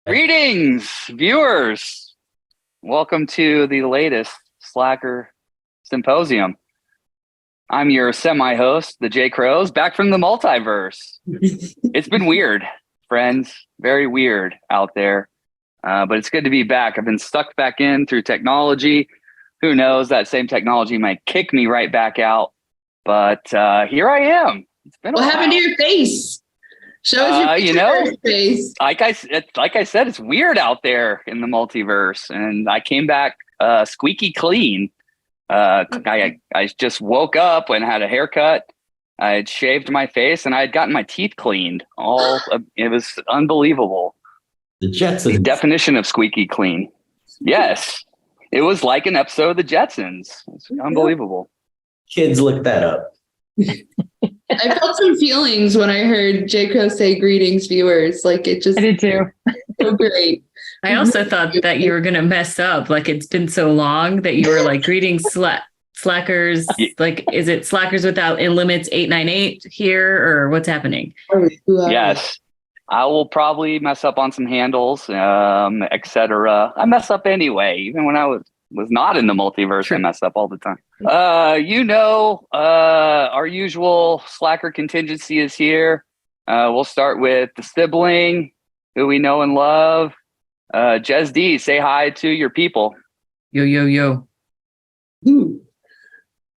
Greetings, viewers. Welcome to the latest Slacker Symposium. I'm your semi-host, the J Crows, back from the multiverse. It's been weird, friends. Very weird out there. But it's good to be back. I've been stuck back in through technology. Who knows? That same technology might kick me right back out. But here I am. It's been what happened to your face? Show us your face. Like I said, it's weird out there in the multiverse, and I came back squeaky clean. I just woke up and had a haircut. I had shaved my face, and I had gotten my teeth cleaned. It was unbelievable. The Jetsons. The definition of squeaky clean. Yes, it was like an episode of the Jetsons. It's unbelievable. Kids, look that up. I felt some feelings when I heard J Crow say greetings, viewers. Like it just I did too. So great. I also thought that you were going to mess up. Like it's been so long that you were like greetings, slackers. Like, is it slackers without limits 898 here, or what's happening? Yes, I will probably mess up on some handles, etc. I mess up anyway, even when I was not in the multiverse. Sure. I mess up all the time. Our usual slacker contingency is here. We'll start with the sibling who we know and love. Jez D, say hi to your people. Yo, yo, yo. Ooh.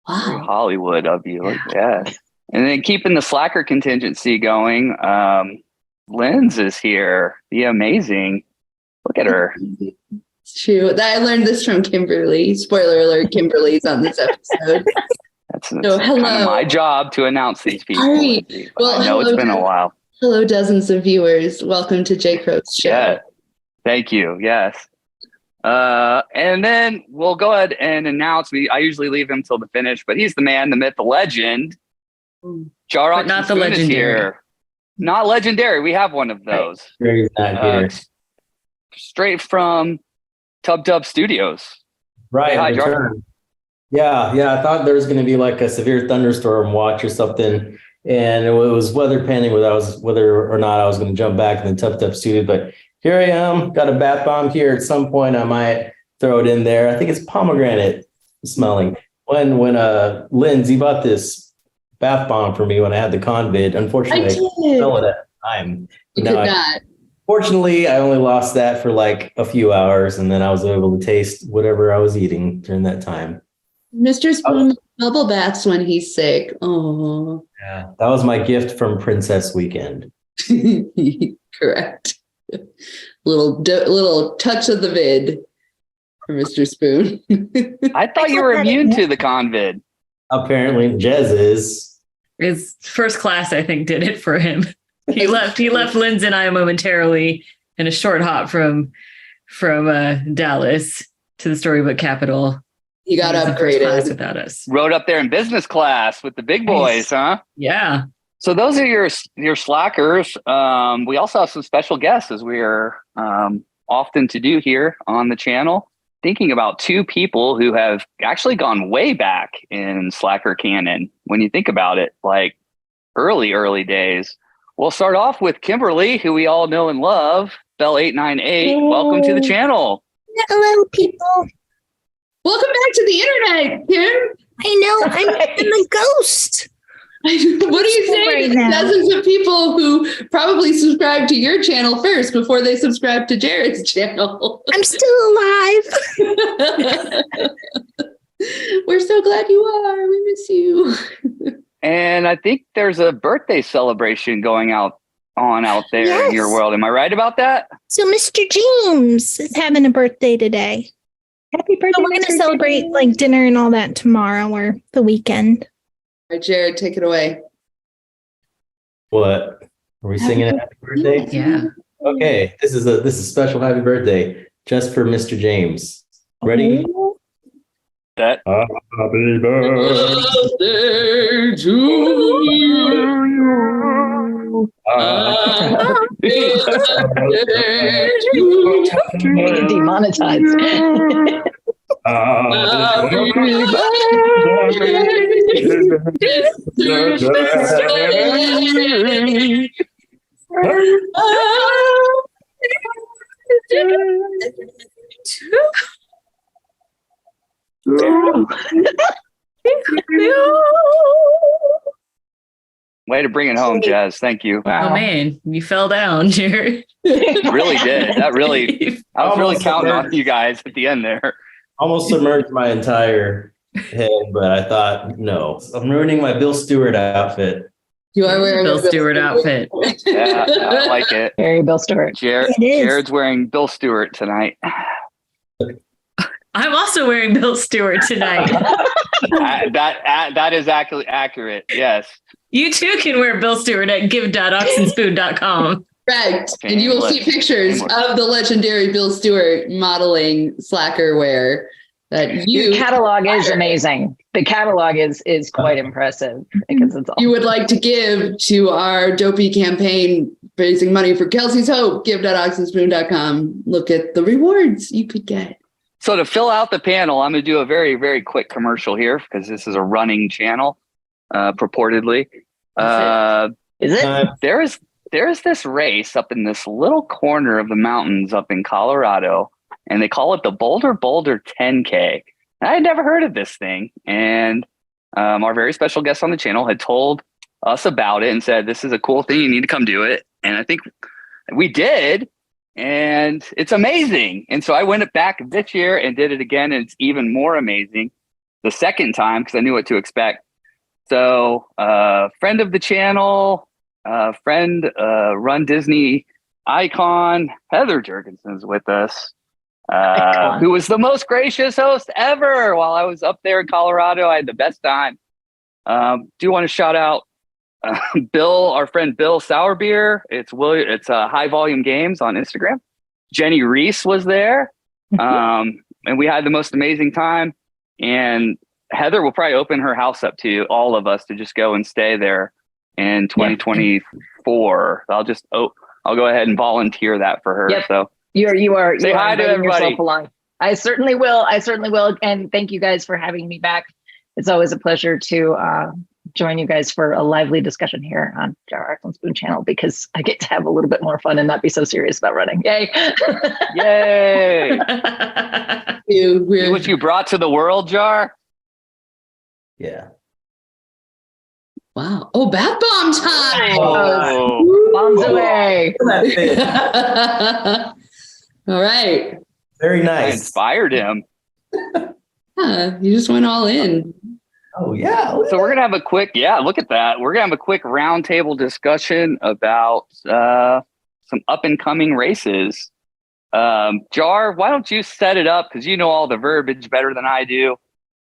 Wow. Very Hollywood of you. Yeah. And then keeping the slacker contingency going, Linz is here. The amazing. Look at her. It's true. I learned this from Kimberly. Spoiler alert, Kimberly's on this episode. That's kind of my job to announce these people. All right. Well, I know it's been a while. Hello, dozens of viewers. Welcome to J Crow's show. Yeah. Thank you. Yes. And then we'll go ahead and announce. I usually leave him till the finish, but he's the man, the myth, the legend. Jarrock, but not the legendary. Here. Not legendary. We have one of those. Straight from Tub Studios. Right. Hi, Yeah. I thought there was going to be like a severe thunderstorm watch or something. And it was weather pending whether or not I was going to jump back in the Tub Studio. But here I am. Got a bath bomb here. At some point, I might throw it in there. I think it's pomegranate smelling. When Lindsay bought this bath bomb for me when I had the COVID, unfortunately, I couldn't smell it at the time. You could not. Fortunately, I only lost that for like a few hours, and then I was able to taste whatever I was eating during that time. Mr. Spoon bubble baths when he's sick. Oh, yeah, that was my gift from Princess Weekend. Correct. Little touch of the vid for Mr. Spoon. I thought you were immune to the convid. Apparently, Jez is. His first class, I think, did it for him. He left Linz and I momentarily in a short hop from Dallas to the Storybook Capital. He got upgraded without us. Rode up there in business class with the big boys, huh? Yeah. So those are your slackers. We also have some special guests, as we are often to do here on the channel. Thinking about two people who have actually gone way back in slacker canon. When you think about it, like early days. We'll start off with Kimberly, who we all know and love. Bell 898. Hey. Welcome to the channel. Hello, people. Welcome back to the internet, Kim. I know. I'm a ghost. What do you say to dozens of people who probably subscribe to your channel first before they subscribe to Jared's channel? I'm still alive. We're so glad you are. We miss you. And I think there's a birthday celebration going out there in your world. Am I right about that? So Mr. James is having a birthday today. Happy birthday. So we're going to celebrate like dinner and all that tomorrow or the weekend. All right, Jared, take it away. What? Are we singing a happy birthday? Yeah. Okay. This is a special happy birthday just for Mr. James. Ready? That happy birthday to you. Demonetized. Way to bring it home, Jazz. Thank you. Oh man, you fell down, Jared. Really did. I was really counting on you guys at the end there. Almost submerged my entire head, but I thought, no, I'm ruining my Bill Stewart outfit. You are wearing Bill Stewart outfit. Yeah, I like it. Very Bill Stewart. Jared's wearing Bill Stewart tonight. I'm also wearing Bill Stewart tonight. That is actually accurate. Yes. You too can wear Bill Stewart at give.oxenspoon.com. Correct. And you will see pictures of the legendary Bill Stewart modeling slacker wear that Your catalog is amazing. The catalog is quite impressive because it's all you would like to give to our Dopey campaign raising money for Kelsey's Hope. Give.oxenspoon.com. Look at the rewards you could get. So to fill out the panel, I'm going to do a very, very quick commercial here because this is a running channel, purportedly. Is it? There is this race up in this little corner of the mountains up in Colorado, and they call it the Boulder Boulder 10K. I had never heard of this thing, and our very special guest on the channel had told us about it and said, this is a cool thing, you need to come do it. And I think we did, and it's amazing. And so I went back this year and did it again, and it's even more amazing the second time because I knew what to expect. So friend of the channel, Run Disney icon, Heather Jurgensen's with us, who was the most gracious host ever while I was up there in Colorado. I had the best time. Do want to shout out Bill, our friend Bill Sourbeer. It's High Volume Games on Instagram. Jenny Reese was there, and we had the most amazing time. And Heather will probably open her house up to all of us to just go and stay there in 2024. I'll go ahead and volunteer that for her. Yep. So you are say hi to everybody. Along. I certainly will. And thank you guys for having me back. It's always a pleasure to join you guys for a lively discussion here on Jar Ox and Spoon channel because I get to have a little bit more fun and not be so serious about running. Yay. Yay. See what you brought to the world, Jar? Yeah. Wow. Oh, bath bomb time. Oh. Bombs away. All right. Very I nice. inspired him. You just went all in. Oh, yeah. So we're going to have a quick, look at that. We're going to have a quick roundtable discussion about some up and coming races. Jar, why don't you set it up? Because you know all the verbiage better than I do.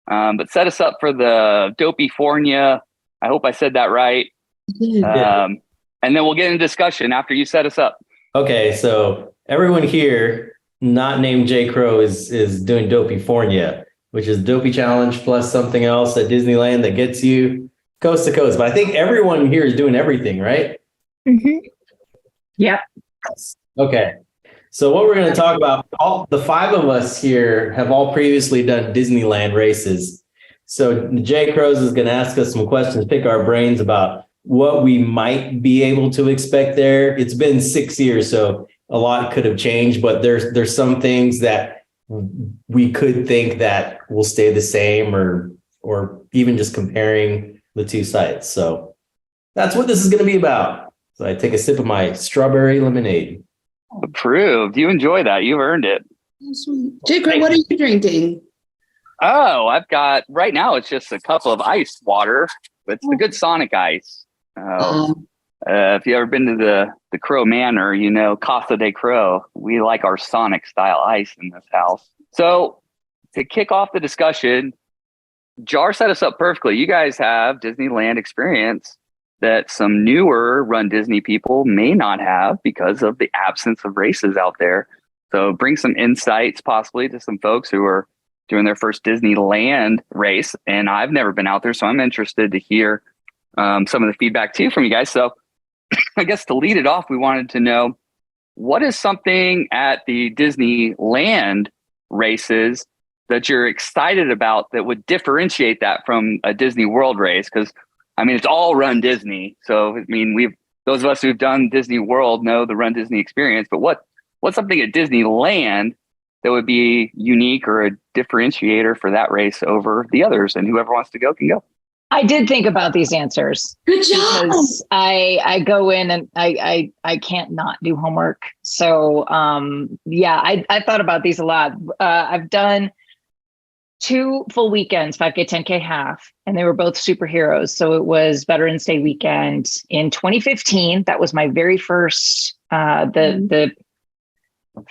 But set us up for the Dopey fornia. I hope I said that right. And then we'll get into discussion after you set us up. Okay, so everyone here, not named J. Crow, is doing Dopey fornia, which is Dopey Challenge plus something else at Disneyland that gets you coast to coast. But I think everyone here is doing everything, right? Mm-hmm. Yep. Okay. So what we're going to talk about, all the five of us here have all previously done Disneyland races. So Jay Crows is going to ask us some questions, pick our brains about what we might be able to expect there. It's been 6 years, so a lot could have changed, but there's some things that we could think that will stay the same or even just comparing the two sites. So that's what this is going to be about. So I take a sip of my strawberry lemonade. Approved. You enjoy that. You've earned it. Jacob, what are you drinking? Oh, I've got right now. It's just a cup of ice water. It's the good Sonic ice. If you ever been to the Crow Manor, you know Casa de Crow. We like our Sonic style ice in this house. So to kick off the discussion, Jar set us up perfectly. You guys have Disneyland experience that some newer Run Disney people may not have because of the absence of races out there. So bring some insights possibly to some folks who are doing their first Disneyland race. And I've never been out there, so I'm interested to hear some of the feedback too from you guys. So I guess to lead it off, we wanted to know what is something at the Disneyland races that you're excited about that would differentiate that from a Disney World race? Because I mean, it's all Run Disney. So, I mean, those of us who've done Disney World know the Run Disney experience, but what what's something at Disneyland that would be unique or a differentiator for that race over the others? And whoever wants to go can go. I did think about these answers. Good job. Because I go in and I can't not do homework. So I thought about these a lot. I've done 2 full weekends, 5K, 10K half, and they were both superheroes. So it was Veterans Day weekend in 2015. That was my very first, the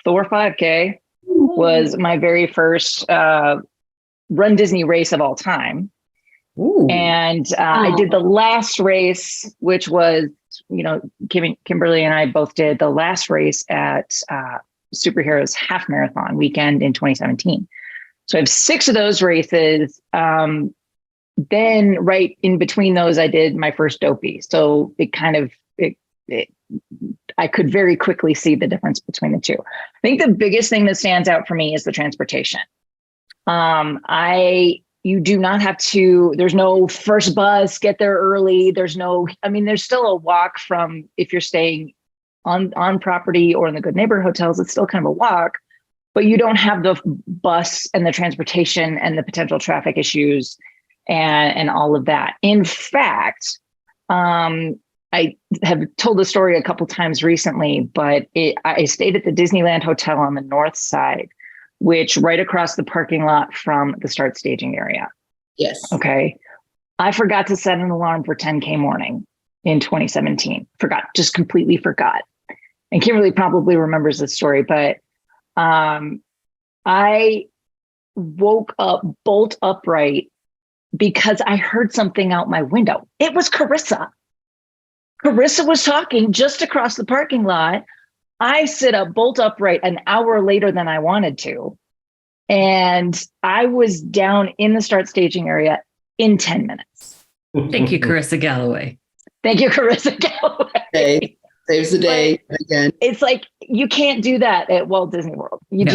Thor 5K was my very first Run Disney race of all time. Ooh. And I did the last race, which was, Kimberly and I both did the last race at Superheroes Half Marathon Weekend in 2017. So I have 6 of those races. Then right in between those, I did my first Dopey. So it kind of, I could very quickly see the difference between the two. I think the biggest thing that stands out for me is the transportation. You do not have to, there's no first bus, get there early. There's still a walk from, if you're staying on property or in the Good Neighbor hotels, it's still kind of a walk, but you don't have the bus and the transportation and the potential traffic issues and all of that. In fact, I have told the story a couple times recently, but I stayed at the Disneyland Hotel on the north side, which right across the parking lot from the start staging area. Yes. Okay. I forgot to set an alarm for 10K morning in 2017. Just completely forgot. And Kimberly probably remembers this story, but I woke up bolt upright because I heard something out my window. It was Carissa. Carissa was talking just across the parking lot. I sit up bolt upright an hour later than I wanted to. And I was down in the start staging area in 10 minutes. Thank you, Carissa Galloway. Thank you, Carissa Galloway. Okay. Saves the day again. It's like, you can't do that at Walt Disney World. You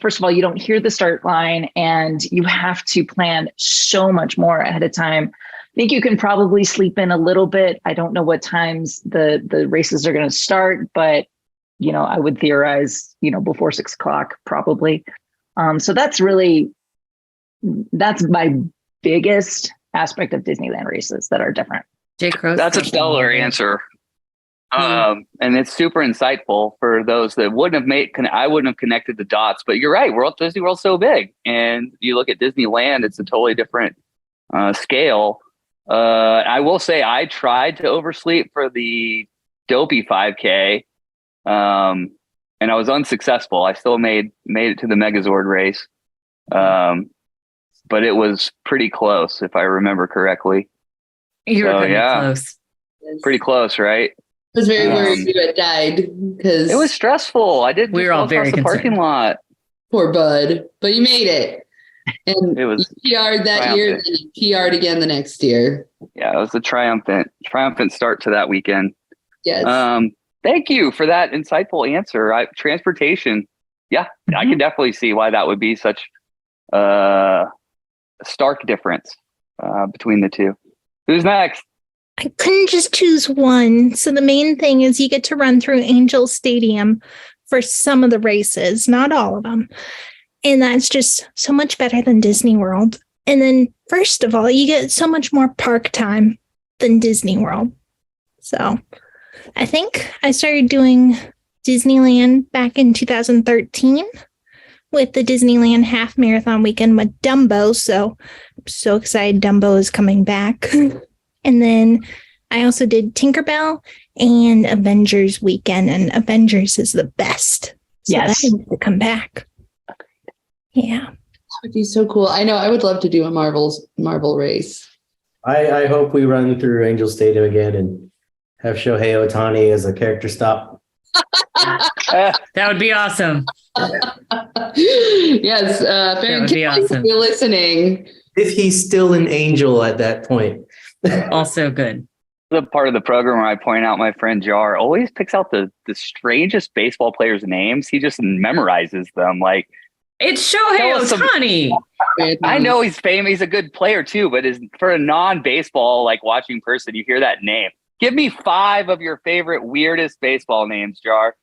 first of all, you don't hear the start line and you have to plan so much more ahead of time. I think you can probably sleep in a little bit. I don't know what times the races are going to start, but I would theorize, before 6 o'clock, probably. So that's my biggest aspect of Disneyland races that are different. Jay Crow. That's a stellar answer. And it's super insightful for those that I wouldn't have connected the dots, but you're right. Disney World's so big, and you look at Disneyland, it's a totally different scale. I will say I tried to oversleep for the Dopey 5K, and I was unsuccessful. I still made it to the Megazord race, but it was pretty close, if I remember correctly. You were pretty close. Pretty close, right? I was very worried you had died because it was stressful. I did. We were all very the concerned. Parking lot. Poor Bud, but you made it. And It was you PR'd that year, then you PR'd again the next year. Yeah, it was a triumphant start to that weekend. Yes. Thank you for that insightful answer. Transportation. Yeah, I can definitely see why that would be such a stark difference between the two. Who's next? I couldn't just choose one. So the main thing is you get to run through Angel Stadium for some of the races, not all of them. And that's just so much better than Disney World. And then, first of all, you get so much more park time than Disney World. So I think I started doing Disneyland back in 2013 with the Disneyland Half Marathon Weekend with Dumbo. So I'm so excited Dumbo is coming back. And then I also did Tinkerbell and Avengers Weekend, and Avengers is the best. So Yes. that needs to come back. Yeah. That would be so cool. I know. I would love to do a Marvel race. I hope we run through Angel Stadium again and have Shohei Ohtani as a character stop. That would be awesome. Yes. That would be awesome. If you're listening. If he's still an angel at that point. Also good. The part of the program where I point out my friend Jar always picks out the strangest baseball players' names. He just memorizes them. Like, It's Shohei Tell us Ohtani. I know he's famous. He's a good player too, but for a non-baseball watching person, you hear that name. Give me 5 of your favorite weirdest baseball names, Jar.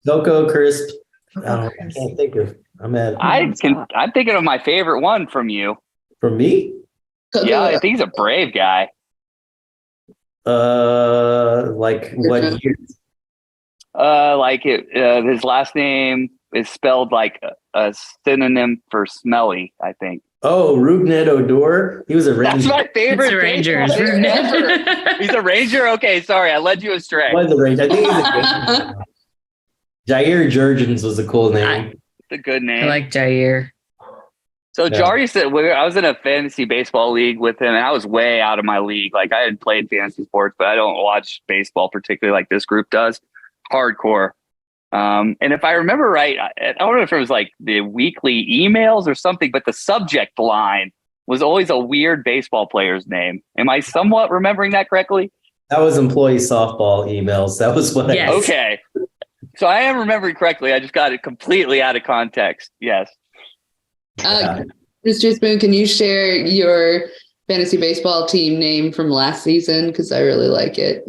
Cocoa Crisp. I can't think of. I'm thinking of my favorite one from you. From me? Yeah, I think he's a brave guy. Like what year? His last name is spelled like a synonym for smelly, I think. Oh, Rugnet Odor. He was a Ranger. That's my favorite. It's the Rangers. ever. He's a Ranger. Okay, sorry, I led you astray. Was a Ranger. I think he's a Ranger. Jair Jurgens was a cool name. It's a good name. I like Jair. So Yeah. Jari said I was in a fantasy baseball league with him, and I was way out of my league. Like I had played fantasy sports, but I don't watch baseball particularly like this group does. Hardcore. And if I remember right, I don't know if it was like the weekly emails or something, but the subject line was always a weird baseball player's name. Am I somewhat remembering that correctly? That was employee softball emails. That was what Yes. Okay. So I am remembering correctly. I just got it completely out of context. Yes. Mr. Spoon, can you share your fantasy baseball team name from last season? Because I really like it.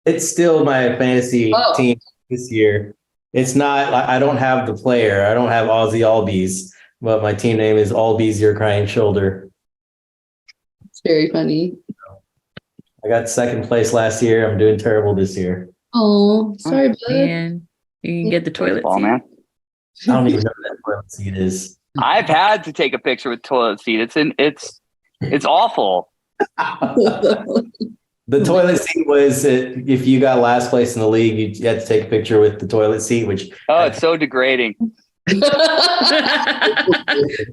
It's still my fantasy team this year. It's not, I don't have the player. I don't have Ozzy Albies, but my team name is Albies Your Crying Shoulder. It's very funny. I got second place last year. I'm doing terrible this year. Oh, sorry, bud. Man, you can get the toilet Baseball, seat. man. I don't even know what that toilet seat is. I've had to take a picture with toilet seat. It's awful. The toilet seat was if you got last place in the league, you had to take a picture with the toilet seat, which It's so degrading.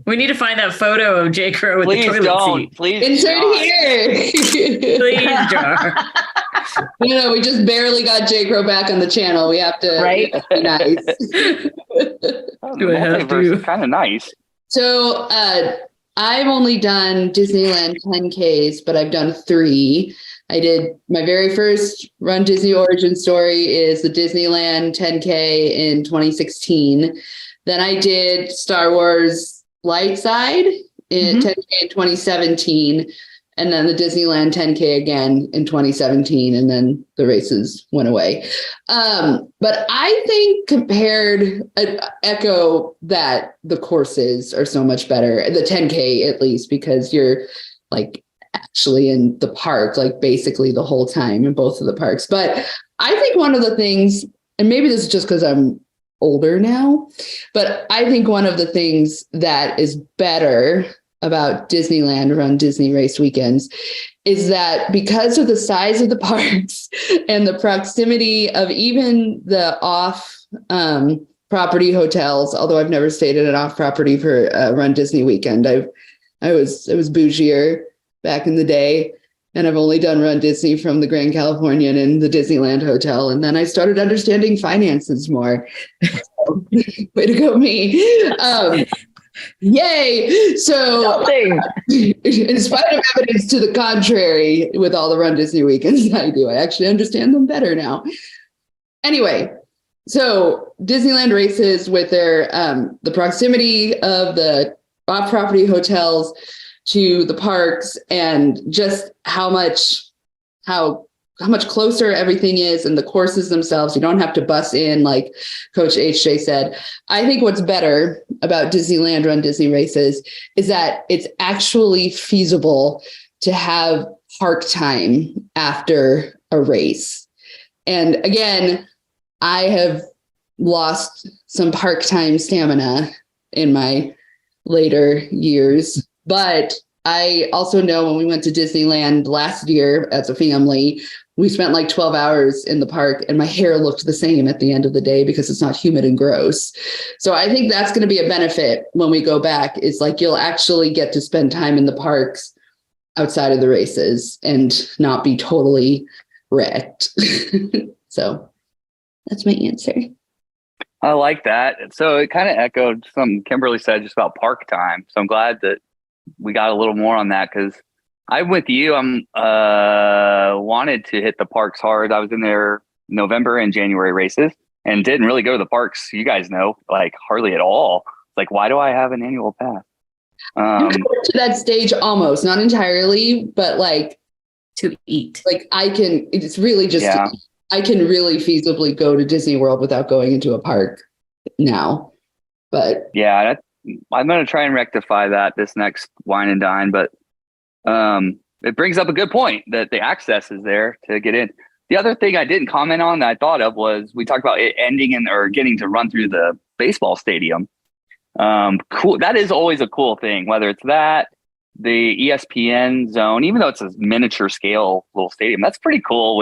We need to find that photo of J. Crow with Please the toilet don't. seat. Please Insert don't. here. Please, Jar. We just barely got J. Crow back on the channel. We have to be nice. Do I have to? Kind of nice. So I've only done Disneyland 10Ks, but I've done 3. I did my very first Run Disney origin story is the Disneyland 10K in 2016. Then I did Star Wars Light Side in 10K in 2017. And then the Disneyland 10K again in 2017. And then the races went away. But I think echo that the courses are so much better, the 10K at least, because you're like actually in the park, like basically the whole time in both of the parks. But I think one of the things, and maybe this is just because I'm older now, but I think one of the things that is better about Disneyland Run Disney race weekends is that because of the size of the parks and the proximity of even the off property hotels, although I've never stayed at an off property for Run Disney weekend. I was bougier back in the day, and I've only done Run Disney from the Grand Californian and the Disneyland Hotel. And then I started understanding finances more. So, way to go, me. Yay. So in spite of evidence to the contrary, with all the Run Disney weekends I do, I actually understand them better now. Anyway, so Disneyland races with their the proximity of the off-property hotels to the parks, and just how much closer everything is, and the courses themselves. You don't have to bus in, like Coach HJ said. I think what's better about Disneyland Run Disney races is that it's actually feasible to have park time after a race. And again, I have lost some park time stamina in my later years, but I also know when we went to Disneyland last year as a family, we spent like 12 hours in the park, and my hair looked the same at the end of the day because it's not humid and gross. So I think that's going to be a benefit when we go back, is like you'll actually get to spend time in the parks outside of the races and not be totally wrecked. So that's my answer. I like that. So it kind of echoed something Kimberly said just about park time. So I'm glad that we got a little more on that, because I'm with you. I'm wanted to hit the parks hard. I was in there November and January races and didn't really go to the parks. You guys know, like hardly at all. It's like, why do I have an annual pass? To that stage, almost, not entirely, but like to eat. like I can. It's really just to eat. I can really feasibly go to Disney World without going into a park now. But Yeah, I'm going to try and rectify that this next wine and dine, but it brings up a good point that the access is there to get in. The other thing I didn't comment on that I thought of was we talked about it ending in or getting to run through the baseball stadium. Cool. That is always a cool thing, whether it's that, the ESPN zone, even though it's a miniature scale little stadium, that's pretty cool.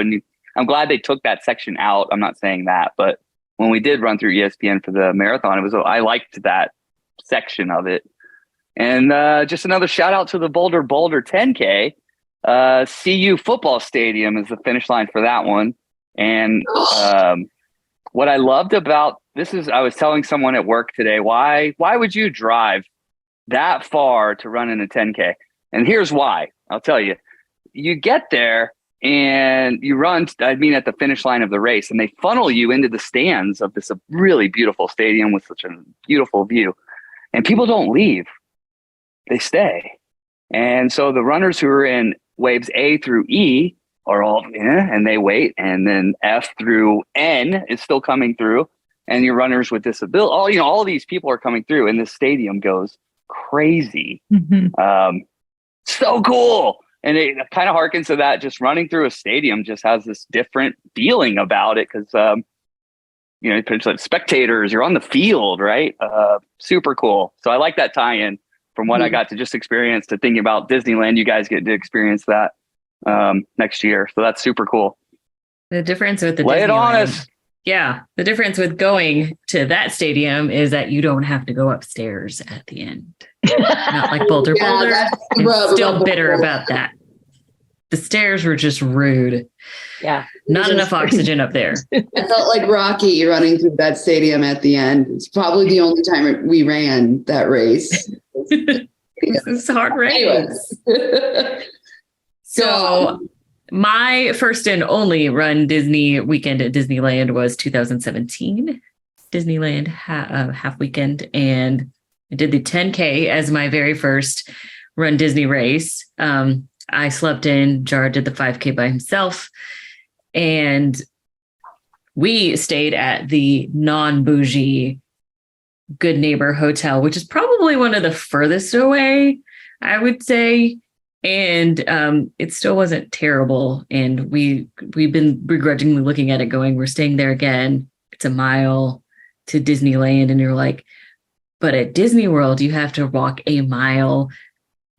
I'm glad they took that section out. I'm not saying that, but when we did run through ESPN for the marathon, I liked that section of it. And just another shout out to the Boulder Boulder 10K. CU football stadium is the finish line for that one. And what I loved about this is I was telling someone at work today, why would you drive that far to run in a 10K? And here's why. I'll tell you. You get there and you run, at the finish line of the race, and they funnel you into the stands of this really beautiful stadium with such a beautiful view. And people don't leave. They stay. And so the runners who are in waves A through E are all and they wait. And then F through N is still coming through. And your runners with disability, all these people are coming through, and this stadium goes crazy. Mm-hmm. So cool. And it kind of harkens to that. Just running through a stadium just has this different feeling about it because, like spectators, you're on the field, right? Super cool. So I like that tie-in from what I got to just experience to thinking about Disneyland. You guys get to experience that next year. So that's super cool. The difference with the Lay it on us. Yeah. The difference with going to that stadium is that you don't have to go upstairs at the end. Not like Boulder Boulder. I'm still bitter about that. The stairs were just rude. Yeah. Not enough oxygen up there. I felt like Rocky running through that stadium at the end. It's probably the only time we ran that race. This is hard race. So my first and only Run Disney weekend at Disneyland was 2017, Disneyland half weekend. And I did the 10K as my very first Run Disney race. I slept in, Jar did the 5K by himself. And we stayed at the non-bougie Good Neighbor Hotel, which is probably one of the furthest away, I would say. And it still wasn't terrible. And we've been begrudgingly looking at it going, we're staying there again. It's a mile to Disneyland. And you're like, but at Disney World, you have to walk a mile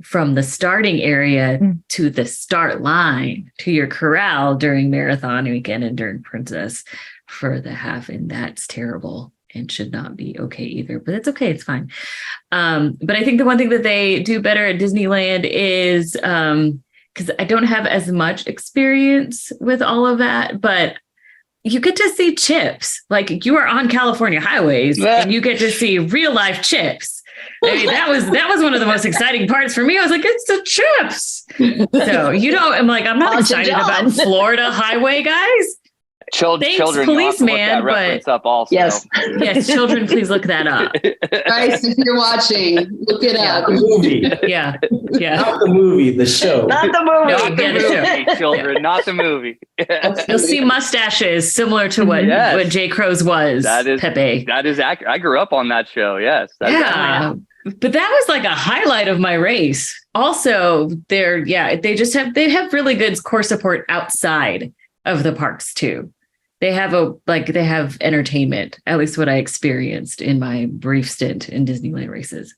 from the starting area to the start line to your corral during marathon weekend and during Princess for the half. And that's terrible and should not be okay either, but it's okay. It's fine. But I think the one thing that they do better at Disneyland is, because I don't have as much experience with all of that, but you get to see chips. Like you are on California highways and you get to see real life chips. I mean, that was one of the most exciting parts for me. I was like, it's the chips. So, I'm not excited about Florida highway, guys. Thanks, children, policeman, but up also. Yes, children, please look that up. Guys, if you're watching, look it up. The movie. Yeah. Not the movie, the show. not the movie. Not the movie, children, not the movie. You'll see mustaches similar to what Jay Crow's was. That is Pepe. That is accurate. I grew up on that show. Yes. But that was like a highlight of my race. Also, they have really good core support outside of the parks too. They have entertainment, at least what I experienced in my brief stint in Disneyland races.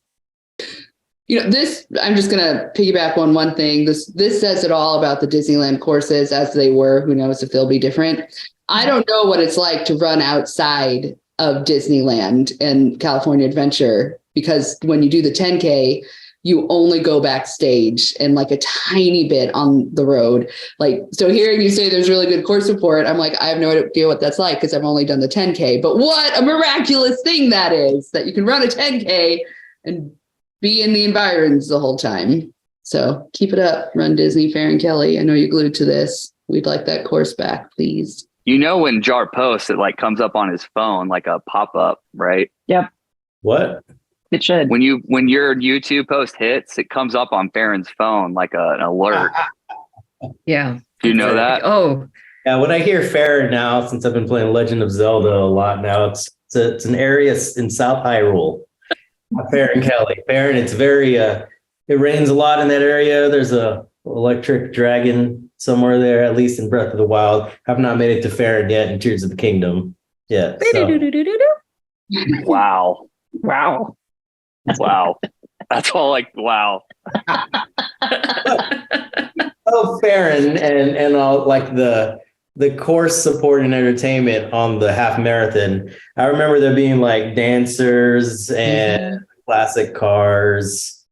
I'm just going to piggyback on one thing. This says it all about the Disneyland courses as they were. Who knows if they'll be different. I don't know what it's like to run outside of Disneyland and California Adventure, because when you do the 10K, you only go backstage and like a tiny bit on the road. Like, so hearing you say there's really good course support, I'm like, I have no idea what that's like because I've only done the 10K, but what a miraculous thing that is, that you can run a 10K and be in the environs the whole time. So keep it up, Run Disney, Fair and Kelly. I know you're glued to this. We'd like that course back, please. When Jar posts, it like comes up on his phone, like a pop-up, right? Yep. What? It should. When your YouTube post hits, it comes up on Farron's phone like an alert. Yeah. Do you know that? Yeah, when I hear Fair now, since I've been playing Legend of Zelda a lot now, it's an area in South Hyrule. Fair and Kelly. Fair, and it's very it rains a lot in that area. There's a electric dragon somewhere there, at least in Breath of the Wild. Have not made it to Fair yet in Tears of the Kingdom. Yeah. So. Wow. Wow. Wow. That's all like, wow. Oh, Fair and all like the course support and entertainment on the half marathon. I remember there being like dancers and classic cars.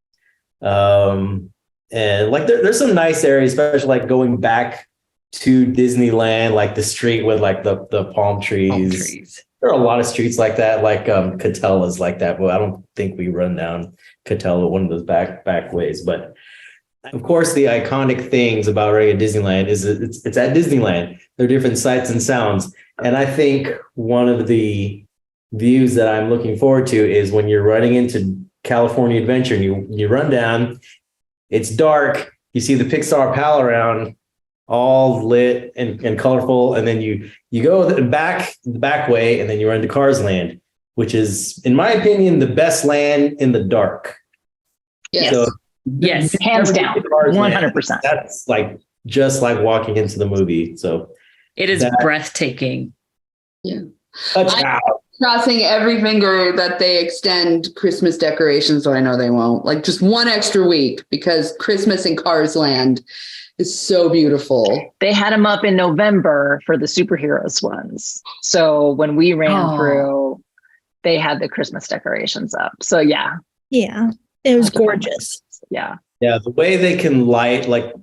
And like there's some nice areas, especially like going back to Disneyland, like the street with like the palm trees. There are a lot of streets like that, like Catella's like that. Well, I don't think we run down Catella, one of those back ways, but of course, the iconic things about running at Disneyland is it's at Disneyland. There are different sights and sounds. And I think one of the views that I'm looking forward to is when you're running into California Adventure and you run down, it's dark, you see the Pixar pal around, all lit and colorful, and then you go the back way, and then you run to Cars Land, which is, in my opinion, the best land in the dark. Yes. So, Yes. Hands down. 100%. That's like just like walking into the movie. So It is breathtaking. Crossing every finger that they extend Christmas decorations, so I know they won't. Like just one extra week, because Christmas in Cars Land is so beautiful. They had them up in November for the superheroes ones. So when we ran through, they had the Christmas decorations up. So yeah. Yeah, it was gorgeous. Yeah. Yeah, the way they can light, like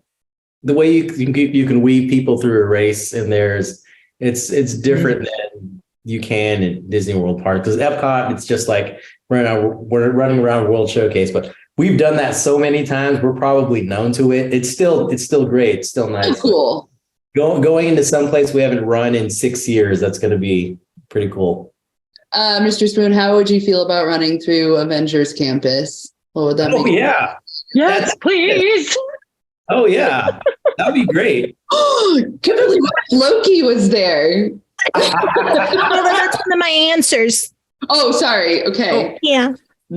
the way you can weave people through a race in theirs, it's different than you can in Disney World Park. Because Epcot, it's just like we're running around World Showcase, but we've done that so many times, we're probably known to it. It's still great. It's still nice. Cool. Going into some place we haven't run in 6 years, that's going to be pretty cool. Mr. Spoon, how would you feel about running through Avengers Campus? What would that be? Oh, yeah. Yes, please. Oh, yeah. That'd be great. Can't believe Loki was there. No, that's one of my answers. Oh, sorry. Okay. Yeah.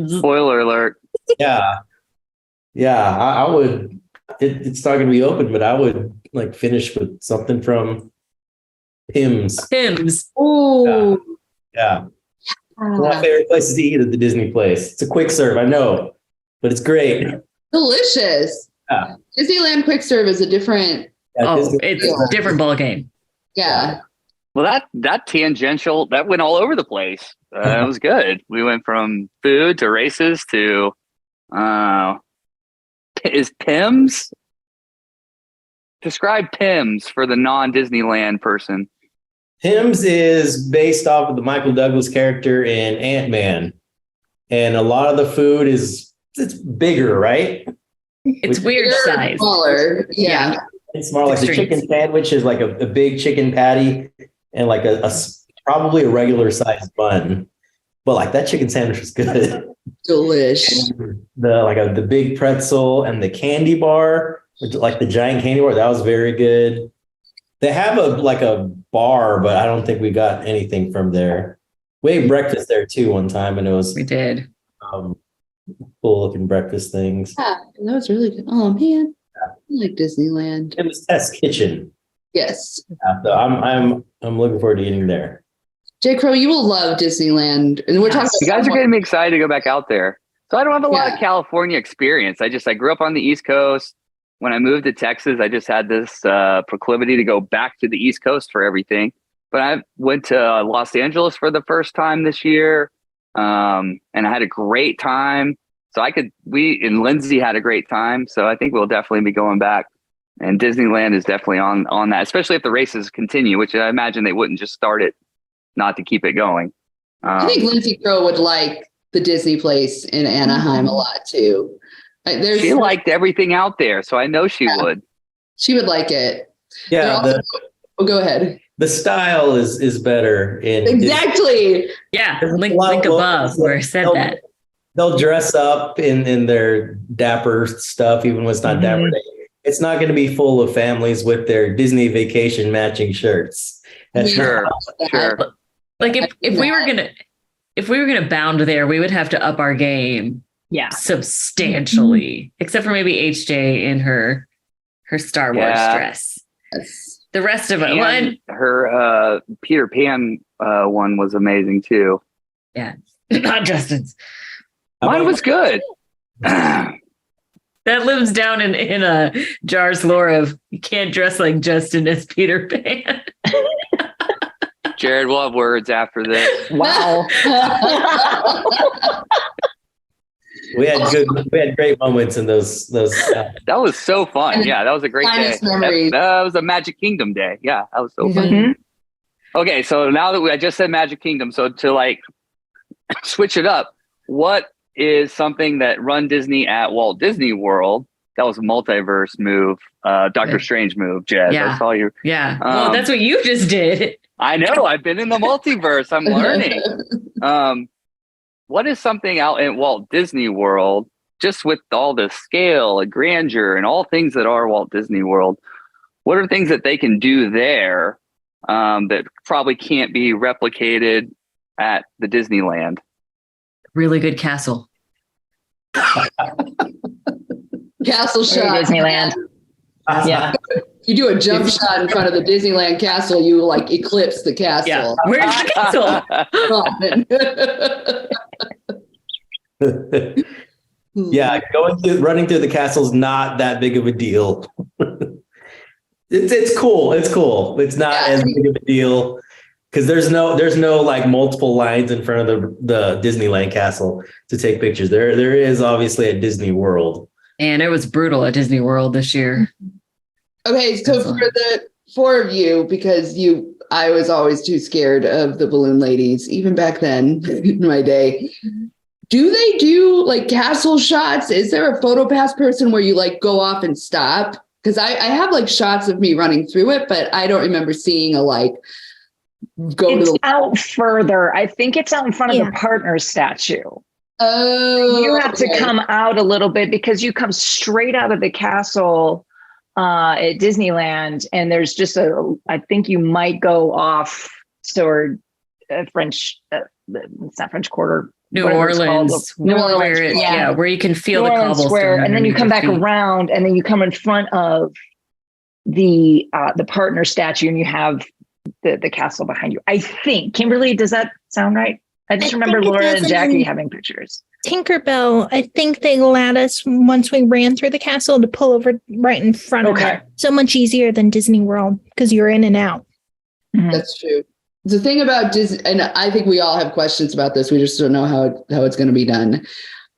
Spoiler alert. Yeah. Yeah. I would, it's not going to be open, but I would like finish with something from Pim's. Oh. Yeah. One of my favorite places to eat at the Disney place. It's a quick serve, I know, but it's great. Delicious. Yeah. Disneyland quick serve is a different. It's a different ball game. Yeah. Well, that tangential, that went all over the place. It was good. We went from food to races to, is Pim's? Describe Pim's for the non-Disneyland person. Pim's is based off of the Michael Douglas character in Ant-Man. And a lot of the food it's bigger, right? It's weird size. Smaller. Yeah. It's smaller. Like the chicken sandwich is like a big chicken patty and like a probably a regular sized bun. But like that chicken sandwich was good. Delish. The big pretzel and the candy bar, like the giant candy bar, that was very good. They have a bar, but I don't think we got anything from there. We ate breakfast there too one time, and it was We did. cool looking breakfast things. Yeah, that was really good. Oh man, I like Disneyland. It was Test Kitchen. Yes. So I'm looking forward to eating there. J. Crow, you will love Disneyland, and we're talking. You guys are getting me excited to go back out there. So I don't have a lot of California experience. I grew up on the East Coast. When I moved to Texas, I just had this proclivity to go back to the East Coast for everything. But I went to Los Angeles for the first time this year, and I had a great time. So we and Lindsay had a great time. So I think we'll definitely be going back. And Disneyland is definitely on that, especially if the races continue, which I imagine they wouldn't just start it not to keep it going. I think Lindsay Crow would like the Disney place in Anaheim a lot too. She liked everything out there, so I know she would. She would like it. Yeah. Go ahead. The style is better in exactly. Yeah, link above where I said that. They'll dress up in their dapper stuff, even when it's not dapper day. it's not going to be full of families with their Disney vacation matching shirts. That's Sure, sure. Like if we were gonna bound there, we would have to up our game Yeah. substantially, except for maybe HJ in her Star Wars dress. Yes. The rest of it, And her Peter Pan one was amazing too. yeah, not Justin's. Mine was good. That lives down in a Jar's lore of you can't dress like Justin as Peter Pan. Jared, we'll have words after this. Wow. We had great moments in those. That was so fun. Yeah, that was a great day. Finest memories. That was a Magic Kingdom day. Yeah, that was so fun. Mhm. Okay, so now that I just said Magic Kingdom, so to like switch it up, what is something that Run Disney at Walt Disney World? That was a multiverse move, Doctor Strange move, Jed. Yeah. I saw you. Yeah. Well, that's what you just did. I know. I've been in the multiverse. I'm learning. What is something out in Walt Disney World, just with all the scale and grandeur and all things that are Walt Disney World? What are things that they can do there that probably can't be replicated at the Disneyland? Really good castle. Castle shot. Disneyland. Yeah. You do a jump shot in front of the Disneyland castle, you like eclipse the castle. Yeah. Where's the castle? Yeah, running through the castle is not that big of a deal. It's cool. It's cool. It's not as big of a deal because there's no like multiple lines in front of the Disneyland castle to take pictures. There is obviously at Disney World. And it was brutal at Disney World this year. Okay, so for the four of you, because I was always too scared of the balloon ladies, even back then in my day. Do they do like castle shots? Is there a photo pass person where you like go off and stop? Because I have like shots of me running through it, but I don't remember seeing a like It's out further. I think it's out in front of the partner statue. Oh, You have to come out a little bit because you come straight out of the castle at Disneyland, and there's just I think you might go off toward French. It's not French Quarter. New Orleans, New Orleans, where you can feel the cobblestone Square, and then you come back around, and then you come in front of the partner statue, and you have the castle behind you. I think, Kimberly, does that sound right? I just remember Laura and Jackie having pictures. Tinkerbell, I think they allowed us once we ran through the castle to pull over right in front of it. So much easier than Disney World because you're in and out. Mm-hmm. That's true. The thing about Disney, and I think we all have questions about this. We just don't know how it's going to be done.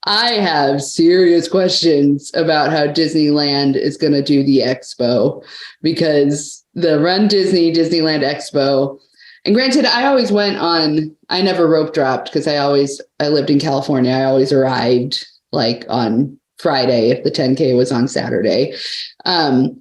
I have serious questions about how Disneyland is going to do the expo, because the Run Disney Disneyland Expo, and granted, I never rope dropped because I lived in California. I always arrived like on Friday if the 10K was on Saturday. The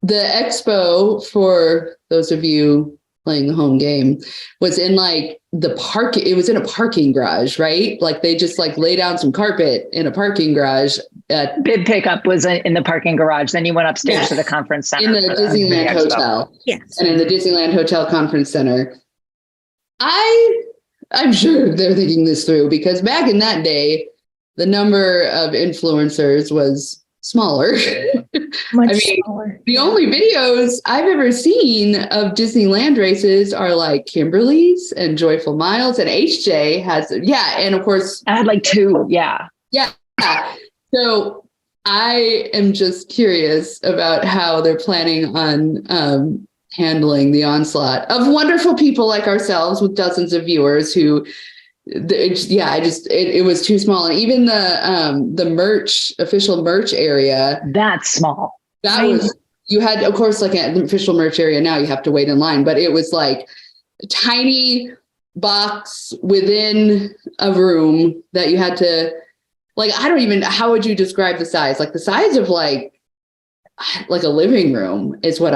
expo, for those of you playing the home game, was in like it was in a parking garage, right? Like they just like lay down some carpet in a parking garage. Bid pickup was in the parking garage. Then you went upstairs to the conference center. In the Disneyland Hotel. Yes. And in the Disneyland Hotel Conference Center. I'm sure they're thinking this through, because back in that day, the number of influencers was smaller. Much smaller. The only videos I've ever seen of Disneyland races are like Kimberly's and Joyful Miles, and HJ has, and of course I had like two, yeah. So I am just curious about how they're planning on handling the onslaught of wonderful people like ourselves with dozens of viewers who, it was too small. And even the official merch area, that's small. You had, of course, like at the official merch area now, you have to wait in line, but it was like a tiny box within a room that you had to, like, how would you describe the size? Like the size of like a living room is what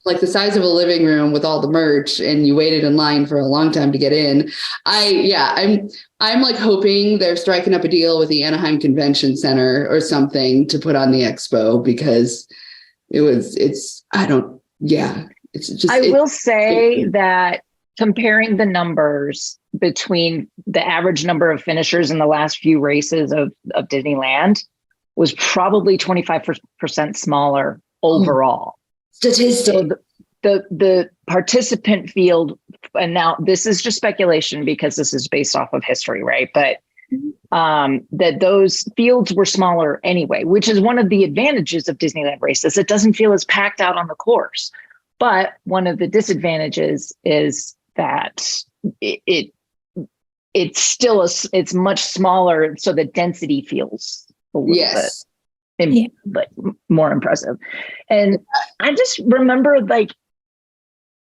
like the size of a living room with all the merch, and you waited in line for a long time to get in. I'm like hoping they're striking up a deal with the Anaheim Convention Center or something to put on the expo, because I will say that comparing the numbers between the average number of finishers in the last few races of Disneyland was probably 25% smaller overall. Statistic. So the participant field, and now this is just speculation because this is based off of history, right? But that those fields were smaller anyway, which is one of the advantages of Disneyland races. It doesn't feel as packed out on the course. But one of the disadvantages is that it's still it's much smaller, so the density feels a little bit like more impressive. And I just remember, like,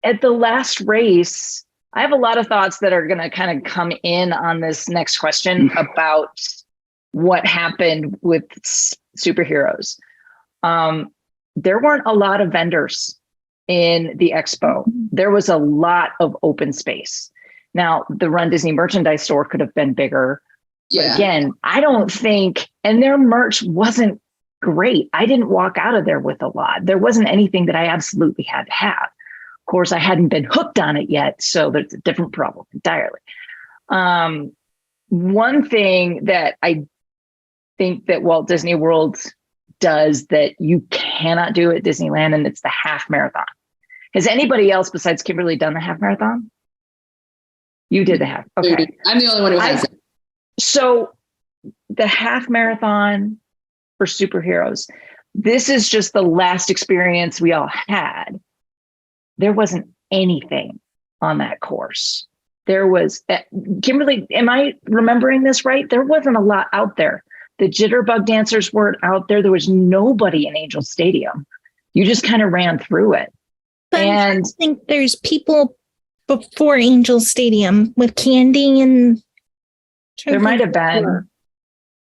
at the last race, I have a lot of thoughts that are going to kind of come in on this next question about what happened with superheroes. There weren't a lot of vendors in the expo. There was a lot of open space. Now, the Run Disney merchandise store could have been bigger. But again, I don't think, and their merch wasn't great. I didn't walk out of there with a lot. There wasn't anything that I absolutely had to have. Of course, I hadn't been hooked on it yet, so there's a different problem entirely. One thing that I think that Walt Disney World does that you cannot do at Disneyland, and it's the half marathon. Has anybody else besides Kimberly done the half marathon? You did the half. Okay. I'm the only one who has it. So the half marathon for superheroes, this is just the last experience we all had. There wasn't anything on that course. There was, Kimberly, am I remembering this right? There wasn't a lot out there. The jitterbug dancers weren't out there. There was nobody in Angel Stadium. You just kind of ran through it. But And I think there's people before Angel Stadium with candy and. there might have been.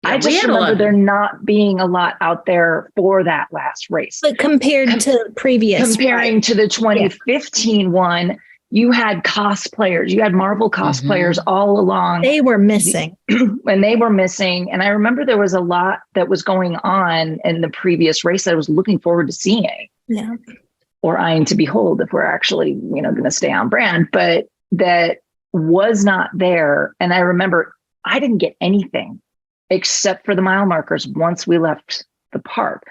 I just remember there not being a lot out there for that last race. But compared to previous. Comparing to the 2015 one, you had cosplayers, you had Marvel cosplayers all along. They were missing. And they were missing. And I remember there was a lot that was going on in the previous race that I was looking forward to seeing. Yeah. Or eyeing to behold if we're actually, going to stay on brand, but that was not there. And I remember I didn't get anything except for the mile markers once we left the park.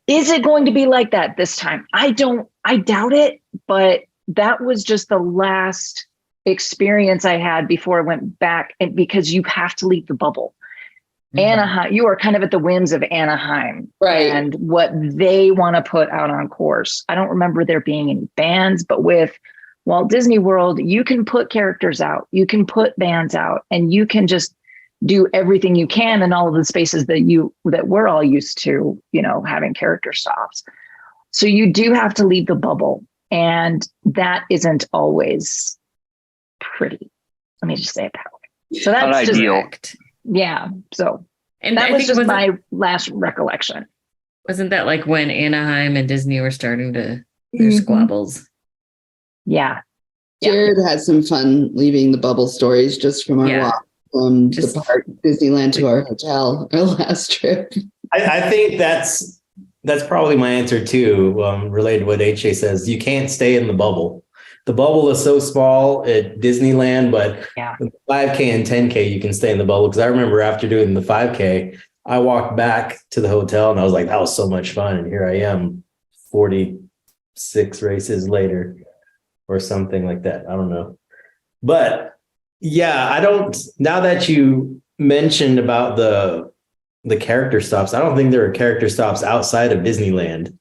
Is it going to be like that this time? I doubt it, but that was just the last experience I had before I went back, and because you have to leave the bubble. Anaheim, you are kind of at the whims of Anaheim, right? And what they want to put out on course. I don't remember there being any bands, but with Walt Disney World, you can put characters out, you can put bands out, and you can just do everything you can in all of the spaces that we're all used to, having character stops. So you do have to leave the bubble, and that isn't always pretty. Let me just say it that way. So that's not just ideal. Yeah. So And that I was think just my last recollection. wasn't that like when Anaheim and Disney were starting to their squabbles? Yeah. Jared has some fun leaving the bubble stories just from our walk from the park Disneyland to our hotel, our last trip. I think that's probably my answer too, related to what HA says. You can't stay in the bubble. The bubble is so small at Disneyland, but the 5K and 10K, you can stay in the bubble. Because I remember after doing the 5K, I walked back to the hotel and I was like, that was so much fun. And here I am 46 races later or something like that. I don't know. But yeah, now that you mentioned about the character stops, I don't think there are character stops outside of Disneyland.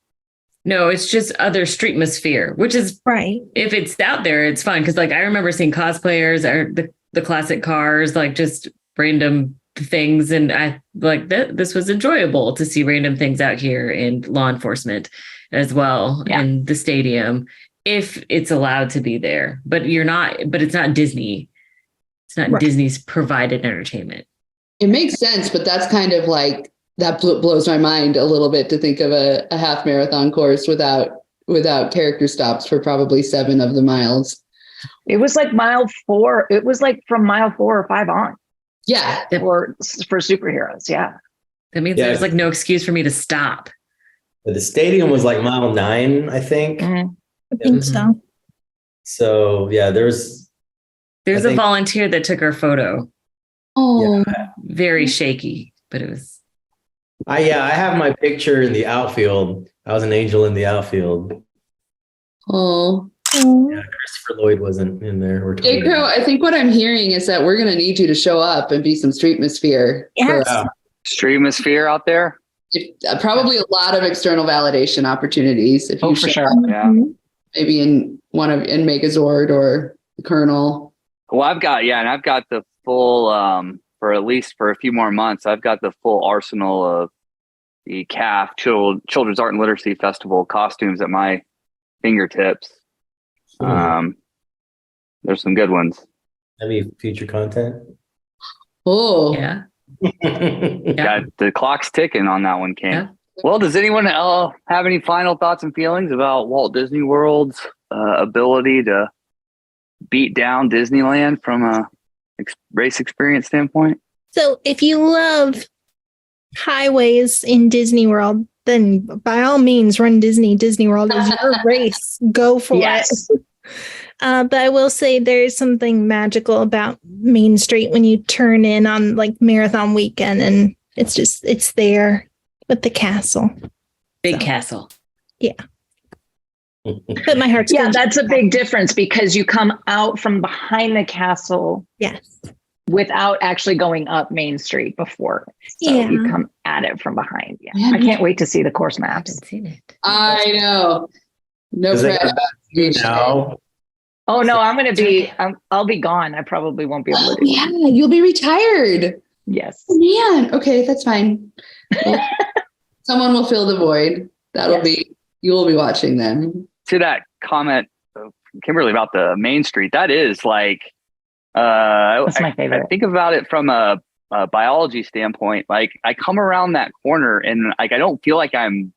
No, it's just other streetmosphere, which is right. If it's out there, it's fun. Cause like I remember seeing cosplayers or the classic cars, like just random things. And I like that this was enjoyable to see random things out here, and law enforcement as well, and the stadium, if it's allowed to be there. But it's not Disney. It's not Disney's provided entertainment. It makes sense, but that's kind of like, that blows my mind a little bit to think of a half marathon course without character stops for probably 7 of the miles. It was like mile 4. It was like from mile 4 or 5 on. Yeah. For superheroes. Yeah. That means there's like no excuse for me to stop. But the stadium was like mile 9, I think. Mhm. I think so. So yeah, There's I a think- volunteer that took our photo. Oh, Very shaky, but it was. I have my picture in the outfield. I was an angel in the outfield. oh. Yeah, Christopher Lloyd wasn't in there. Or Jay Crow, I think what I'm hearing is that we're going to need you to show up and be some streetmosphere. Yes. Wow. Streamosphere out there. Probably a lot of external validation opportunities. If you Oh, for show sure. up, Yeah. maybe in Megazord or the Colonel. Well, I've got the full for at least for a few more months. I've got the full arsenal of the CAF Children's Art and Literacy Festival costumes at my fingertips. There's some good ones. Any future content? Oh, Yeah. Got the clock's ticking on that one, King. Yeah. Well, does anyone have any final thoughts and feelings about Walt Disney World's ability to beat down Disneyland from a race experience standpoint? So if you love highways in Disney World, then by all means, Run Disney. Disney World is your race. Go for Yes. it. But I will say there is something magical about Main Street when you turn in on like Marathon Weekend, and it's there with the castle. Big castle. But my heart's Yeah, going that's a big difference because you come out from behind the castle yes. without actually going up Main Street before. So Yeah. you come at it from behind. Yeah. Yeah. I can't wait to see the course I maps. haven't seen it. I know. No 'Cause they got pressure. vaccine now. Oh no, I'll be gone. I probably won't be able Oh, to do it. yeah, you'll be retired. Yes. Oh, man. Okay, that's fine. Well, someone will fill the void. You will be watching them. To that comment, Kimberly, about the Main Street, that is like, That's my favorite. I think about it from a biology standpoint. Like, I come around that corner and like I don't feel like I'm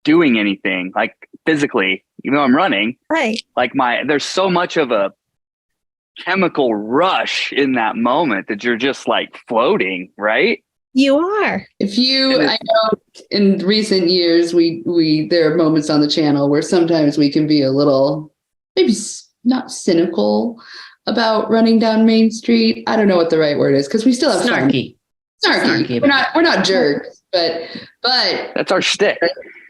doing anything like physically, even though I'm running. Right. Like there's so much of a chemical rush in that moment that you're just like floating, right? You are. I know in recent years, there are moments on the channel where sometimes we can be a little, maybe not cynical about running down Main Street. I don't know what the right word is because we still have fun. Snarky. Snarky. We're not jerks, but That's our shtick.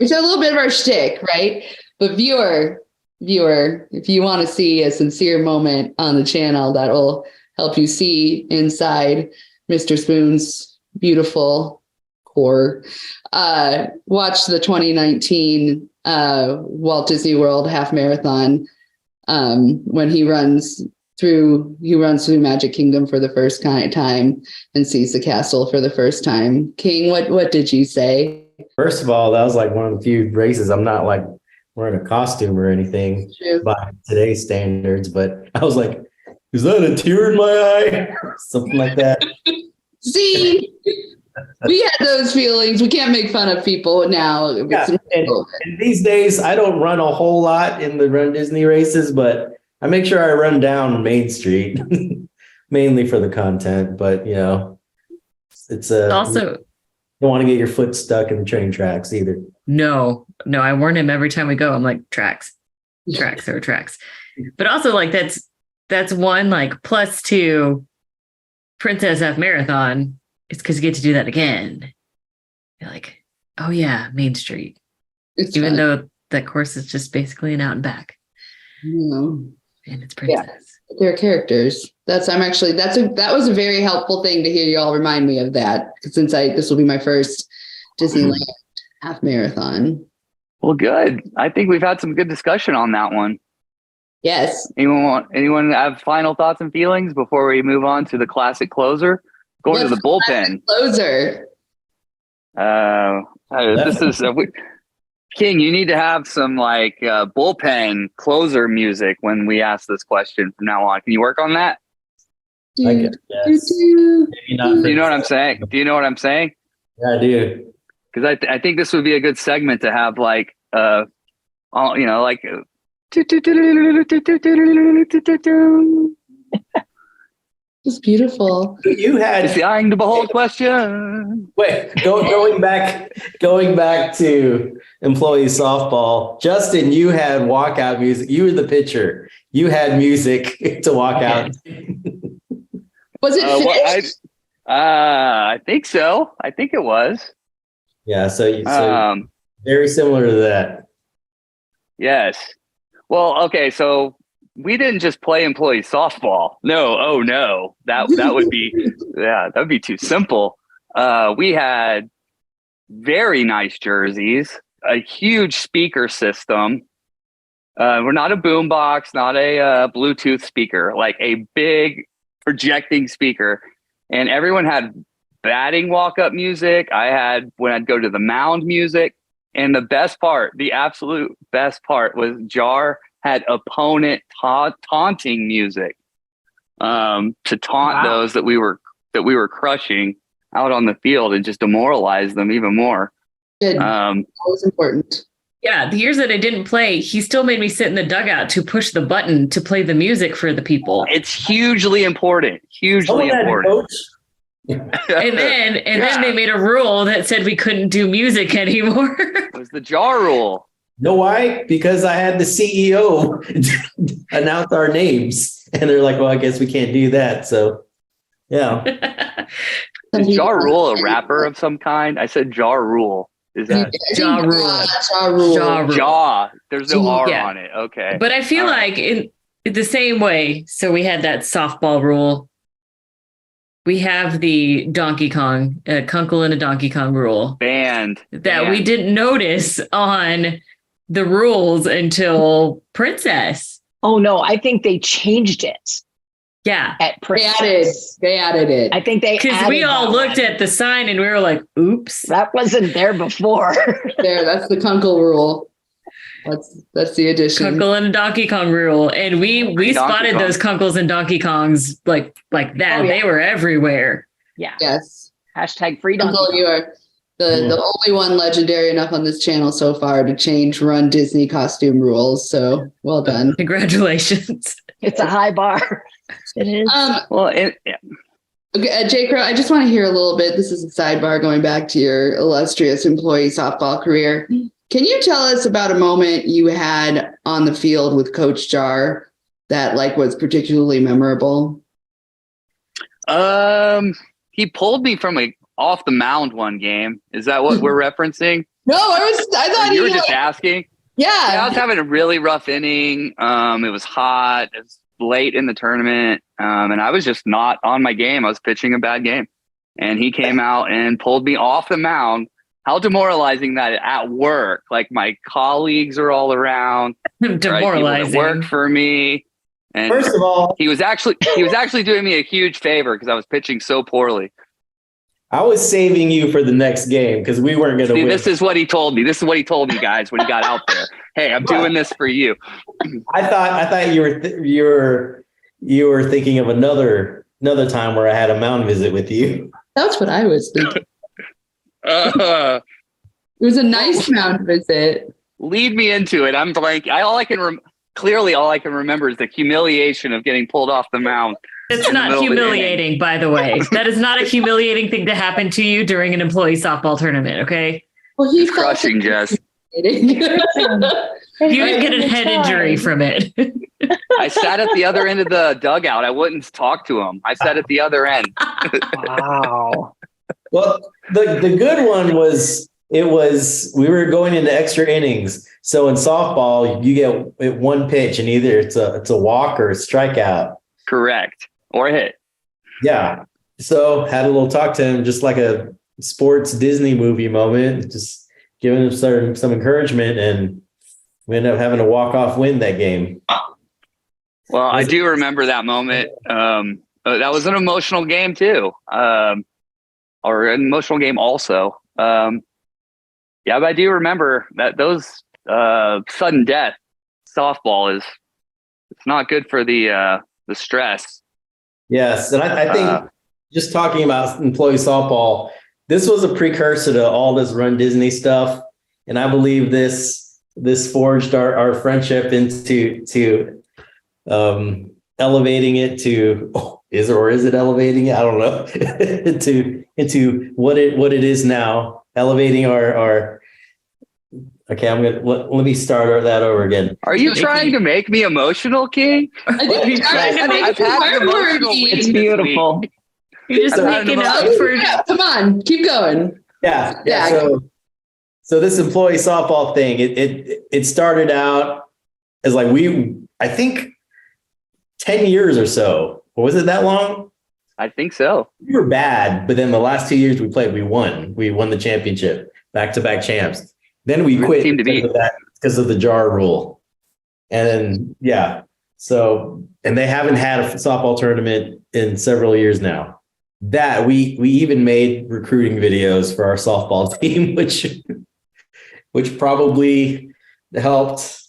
it's a little bit of our shtick, right? But viewer, if you want to see a sincere moment on the channel that will help you see inside Mr. Spoon's beautiful core, watch the 2019 Walt Disney World Half Marathon when he runs through Magic Kingdom for the first time and sees the castle for the first time. King, what did you say? First of all, that was like one of the few races I'm not like wearing a costume or anything True. by today's standards, but I was like, is that a tear in my eye? Or something like that. See, we had those feelings. We can't make fun of people now. Yeah, and these days, I don't run a whole lot in the Run Disney races, but I make sure I run down Main Street, mainly for the content. But you know, it's Also, you don't want to get your foot stuck in the train tracks either. no, I warn him every time we go. I'm like, tracks. But also, like that's one, like plus two Princess Half Marathon. It's because you get to do that again. You're like, oh yeah, Main Street. It's Even fun. though that course is just basically an out and back. You And it's Princess. know, they're characters. That was a very helpful thing to hear you all remind me of that. Since this will be my first Disneyland Half Marathon. Well, good. I think we've had some good discussion on that one. Yes. Anyone have final thoughts and feelings before we move on to the classic closer? Going to the bullpen. Closer. This is King. You need to have some like bullpen closer music when we ask this question from now on. Can you work on that? I guess. Yes. Maybe not Do you know what I'm saying? Do you know what I'm saying? Yeah, I do. Because I think this would be a good segment to have like all you know like. was beautiful. You had It's the eyeing to behold question. going back to employee softball. Justin, you had walkout music. You were the pitcher. You had music to walk out. Was it finished? I think so. I think it was. Yeah, so very similar to that. Yes. Well, okay, so we didn't just play employee softball. No, oh no. That would be that would be too simple. We had very nice jerseys, a huge speaker system. We're not a boombox, not a Bluetooth speaker, like a big projecting speaker. And everyone had batting walk-up music. I had, when I'd go to the mound, music. And the best part, the absolute best part, was Jar had opponent taunting music to taunt those that we were crushing out on the field and just demoralize them even more. Good. That was important. Yeah, the years that I didn't play, he still made me sit in the dugout to push the button to play the music for the people. It's hugely important. Hugely important. And then they made a rule that said we couldn't do music anymore. It was the Jar rule. Know why? Because I had the CEO announce our names, and they're like, "Well, I guess we can't do that." So, yeah. Is Jar Rule a rapper of some kind? I said Jar Rule. Is that Jaw Rule? Jaw. There's no R on it. Okay. But I feel like in the same way. So we had that softball rule. We have the Donkey Kong, Kunkel and a Donkey Kong rule. Banned. That we didn't notice on the rules until Princess. Oh no, I think they changed it. Yeah. At Princess. They added it. I think they because we all looked at the sign and we were like, oops. That wasn't there before. That's the Kunkel rule. That's the addition. Kunkel and Donkey Kong rule. And we spotted those Kunkles and Donkey Kongs like that. Oh, yeah. They were everywhere. Yeah. Yes. Hashtag free Donkey Kong. You are the only one legendary enough on this channel so far to change Run Disney costume rules. So well done. Congratulations. It's a high bar. It is. Okay, J. Crow, I just want to hear a little bit. This is a sidebar going back to your illustrious employee softball career. Can you tell us about a moment you had on the field with Coach Jar that was particularly memorable? He pulled me from off the mound one game. Is that what we're referencing? No, I thought you were just asking. Yeah, I was having a really rough inning. It was hot. It was late in the tournament, and I was just not on my game. I was pitching a bad game, and he came out and pulled me off the mound. How demoralizing that at work! Like my colleagues are all around, demoralizing. Right? Work for me. And first of all, he was actually doing me a huge favor because I was pitching so poorly. I was saving you for the next game because we weren't going to win. This is what he told me. This is what he told me, guys, when he got out there. Hey, I'm doing this for you. I thought you were thinking of another time where I had a mound visit with you. That's what I was thinking. It was a nice mound visit. Lead me into it. I'm blank. All I can remember is the humiliation of getting pulled off the mound. It's not humiliating, by the way. That is not a humiliating thing to happen to you during an employee softball tournament, okay? Well, he's crushing, Jess. You would get a head injury from it. I sat at the other end of the dugout. I wouldn't talk to him. I sat at the other end. Wow. Well, the good one was we were going into extra innings. So in softball, you get one pitch and either it's a walk or a strikeout. Correct. Or a hit. Yeah. So had a little talk to him, just like a sports Disney movie moment, just giving him some encouragement, and we ended up having a walk-off win that game. Well, I do remember that moment. That was an emotional game too. Or an emotional game also. But I do remember that those sudden death softball it's not good for the stress. Yes. And I think just talking about employee softball, this was a precursor to all this Run Disney stuff. And I believe this forged our friendship into elevating it to is it elevating it? I don't know. into what it is now. Elevating our okay, let me start that over again. Are you trying to make me emotional, King? I think you're trying to make I've had an emotional it week. It's this beautiful. week. You're just I've had an making up emotional- for Yeah, come on, keep going. Yeah. Yeah. So this employee softball thing, it started out as like I think 10 years or so. Or was it that long? I think so. We were bad, but then the last 2 years we played, we won. We won the championship, back-to-back champs. Then we Good quit team to beat. because of the jar rule. And then, yeah. So, and they haven't had a softball tournament in several years now. That we even made recruiting videos for our softball team, which probably helped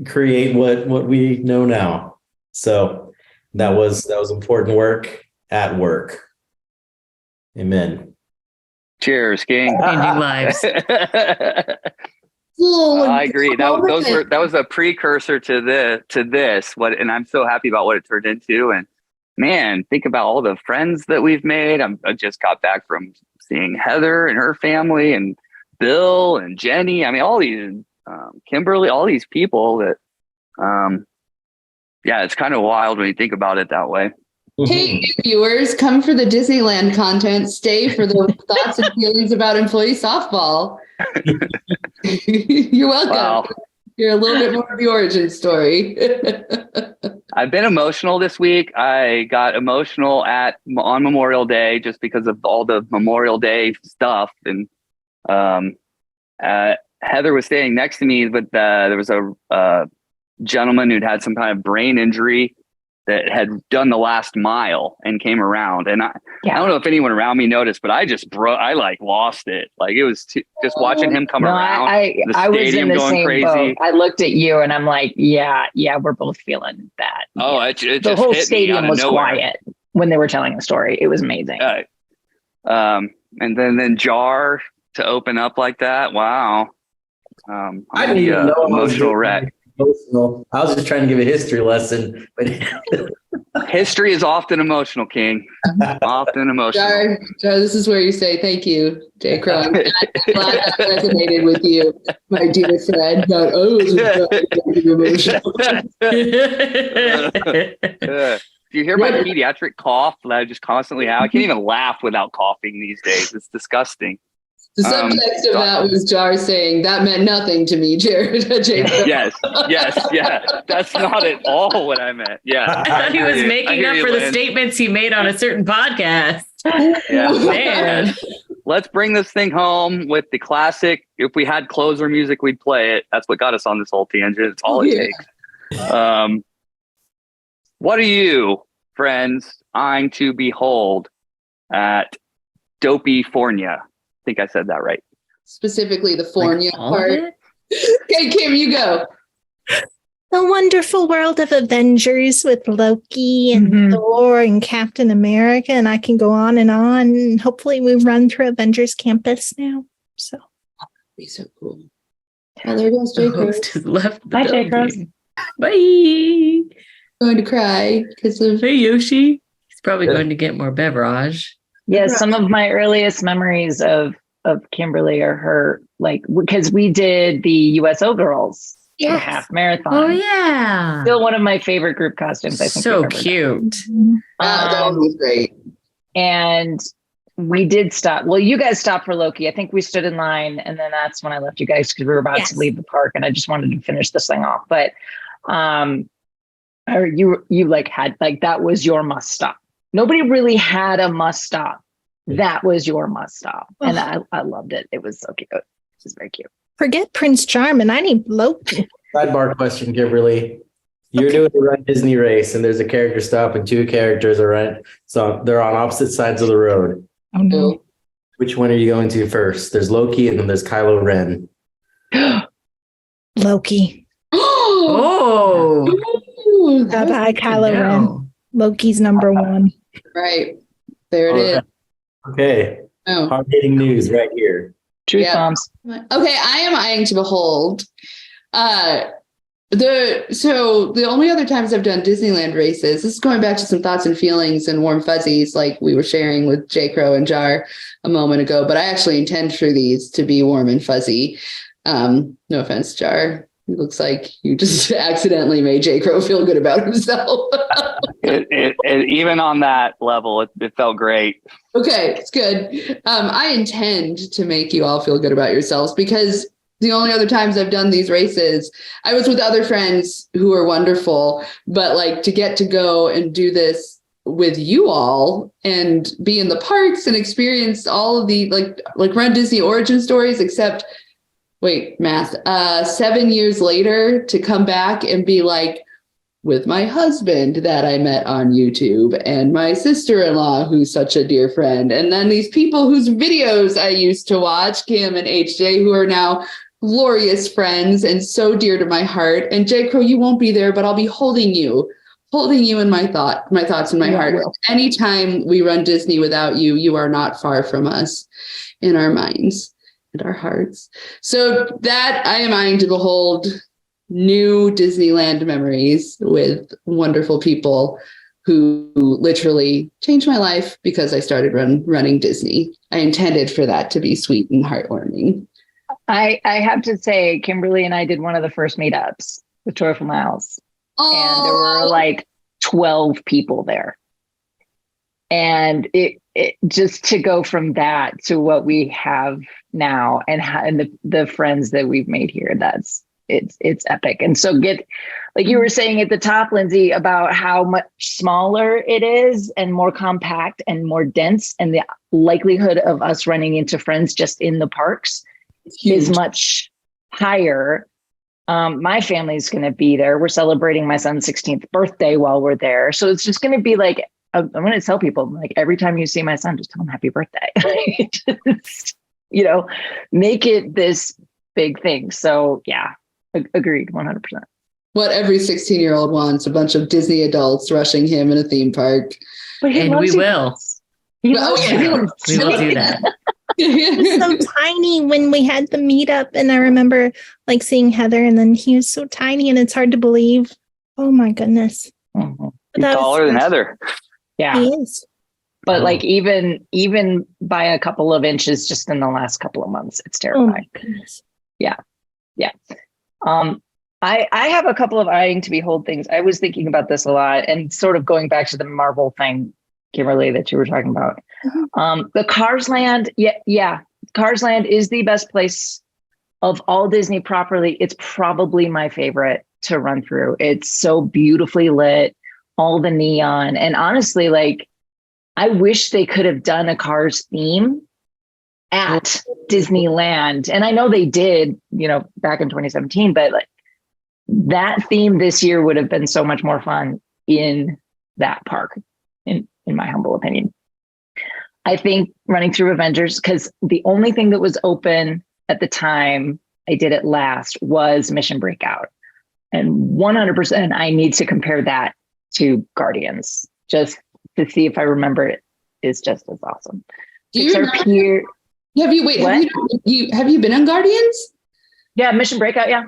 create what we know now. So that was important work at work. Amen. Cheers, King. changing lives. I agree. That was a precursor to this. And I'm so happy about what it turned into. And man, think about all the friends that we've made. I just got back from seeing Heather and her family, and Bill and Jenny. I mean, all these Kimberly, all these people that. Yeah, it's kind of wild when you think about it that way. Hey, viewers, come for the Disneyland content. Stay for the thoughts and feelings about employee softball. You're welcome. Wow. Hear a little bit more of the origin story. I've been emotional this week. I got emotional on Memorial Day just because of all the Memorial Day stuff. And Heather was staying next to me, but there was a gentleman who'd had some kind of brain injury that had done the last mile and came around. And I don't know if anyone around me noticed, but I just I like lost it. Like it was just watching him come around. I was in the same crazy. boat. I looked at you and I'm like, yeah, we're both feeling that. Oh, it The just whole hit stadium me out of was nowhere. quiet when they were telling the story. It was amazing. And then Jar to open up like that. Wow. I'm I didn't even know I was emotional getting wreck. emotional. I was just trying to give a history lesson, but History is often emotional, King. Often emotional. Jar, this is where you say thank you, Jay Crow. I'm glad that resonated with you, my dear friend. But I was emotional. Do you hear my pediatric cough that I just constantly have? I can't even laugh without coughing these days. It's disgusting. The subtext of that was Jar saying that meant nothing to me, Jared. Yes. That's not at all what I meant. Yeah. I thought he was making up for the statements he made on a certain podcast. Yeah. Man. Let's bring this thing home with the classic. If we had closer music, we'd play it. That's what got us on this whole tangent. It's all it takes. What are you, friends, eyeing to behold at Dopey, fornia? I think I said that right. Specifically the fornia All of part. it? Okay, Kim, you go. The wonderful world of Avengers with Loki and Thor and Captain America, and I can go on. And hopefully we run through Avengers Campus now. So Be so cool. Oh, there goes Jay The Crow. host has left the Bye, Jay building. Bye. Going to cry because of Hey, Yoshi. He's probably going to get more beverage. Yes, some of my earliest memories of Kimberly are her, like, because we did the USO girls the half marathon. Oh, yeah. Still one of my favorite group costumes. I think So we've ever done. cute. that was great. And we did stop. Well, you guys stopped for Loki. I think we stood in line, and then that's when I left you guys because we were about to leave the park, and I just wanted to finish this thing off. But or you like had like that was your must stop. Nobody really had a must stop. That was your must stop, and I loved it. It was so cute. It was very cute. forget Prince Charming. I need Loki. Sidebar question, Kimberly. You're doing a Run Disney race, and there's a character stop, and two characters are so they're on opposite sides of the road. Oh no. Which one are you going to first? There's Loki, and then there's Kylo Ren. Loki. Oh. Bye-bye, Kylo Ren. Loki's number one. Right. There it is. Okay. Oh. Hard-hitting news right here. Truth Yeah. bombs. Okay, I am eyeing to behold So the only other times I've done Disneyland races, this is going back to some thoughts and feelings and warm fuzzies like we were sharing with J. Crow and Jar a moment ago, but I actually intend for these to be warm and fuzzy. No offense, Jar. It looks like you just accidentally made J. Crow feel good about himself. Even on that level, it felt great. Okay, it's good. I intend to make you all feel good about yourselves because the only other times I've done these races, I was with other friends who are wonderful, but like to get to go and do this with you all and be in the parks and experience all of the like Run Disney origin stories, except math, 7 years later to come back and be like with my husband that I met on YouTube and my sister-in-law, who's such a dear friend. And then these people whose videos I used to watch, Kim and HJ, who are now glorious friends and so dear to my heart. And J. Crow, you won't be there, but I'll be holding you in my thoughts in my heart. Anytime we run Disney without you, you are not far from us in our minds and our hearts. So that I am eyeing to behold new Disneyland memories with wonderful people who literally changed my life because I started running Disney. I intended for that to be sweet and heartwarming. I have to say, Kimberly and I did one of the first meetups with Joyful Miles. And there were like 12 people there. And it just to go from that to what we have now and the friends that we've made here, it's epic. And so like you were saying at the top, Lindsay, about how much smaller it is and more compact and more dense, and the likelihood of us running into friends just in the parks is much higher. My family's going to be there. We're celebrating my son's 16th birthday while we're there. So it's just going to be like, I'm going to tell people, like, every time you see my son, just tell him happy birthday. Just, make it this big thing. So yeah, agreed 100%. What every 16-year-old wants, a bunch of Disney adults rushing him in a theme park. And we will. We will do that. He was so tiny when we had the meetup, and I remember like seeing Heather, and then he was so tiny, and it's hard to believe. Oh my goodness! Mm-hmm. He's taller than Heather. Yeah, he is. But like even by a couple of inches, just in the last couple of months, it's terrifying. Oh my goodness! Yeah. I have a couple of eyeing to behold things. I was thinking about this a lot, and sort of going back to the Marvel thing, Kimberly, that you were talking about. Mm-hmm. The Cars Land, Cars Land is the best place of all Disney properly. It's probably my favorite to run through. It's so beautifully lit, all the neon, and honestly, like, I wish they could have done a Cars theme at Disneyland. And I know they did, back in 2017, but like that theme this year would have been so much more fun in that park, in my humble opinion. I think running through Avengers, because the only thing that was open at the time I did it last was Mission Breakout. And 100% I need to compare that to Guardians, just to see if I remember it is just as awesome. Do you remember? Have you been on Guardians? Yeah, Mission Breakout, yeah.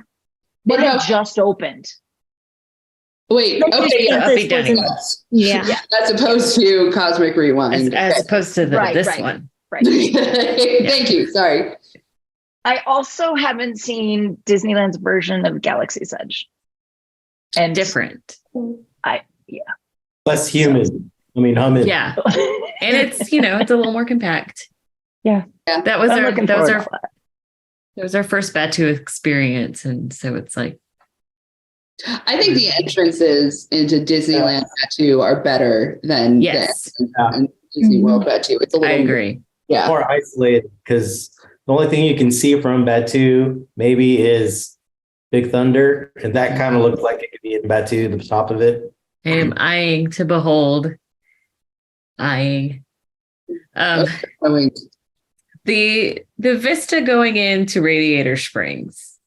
It had just opened. Wait, okay, yeah. As opposed to Cosmic Rewind. As opposed to this one. Right. Thank you. Sorry. I also haven't seen Disneyland's version of Galaxy's Edge. And different. Less human. Humming. Yeah. And it's, it's a little more compact. Yeah. That was our first Batu experience. And so it's like, I think the entrances into Disneyland Batu are better than Disney World Batu. It's a little, I agree. More isolated, because the only thing you can see from Batu maybe is Big Thunder, and that kind of looks like it could be in Batu, the top of it. I am eyeing to behold. The vista going into Radiator Springs.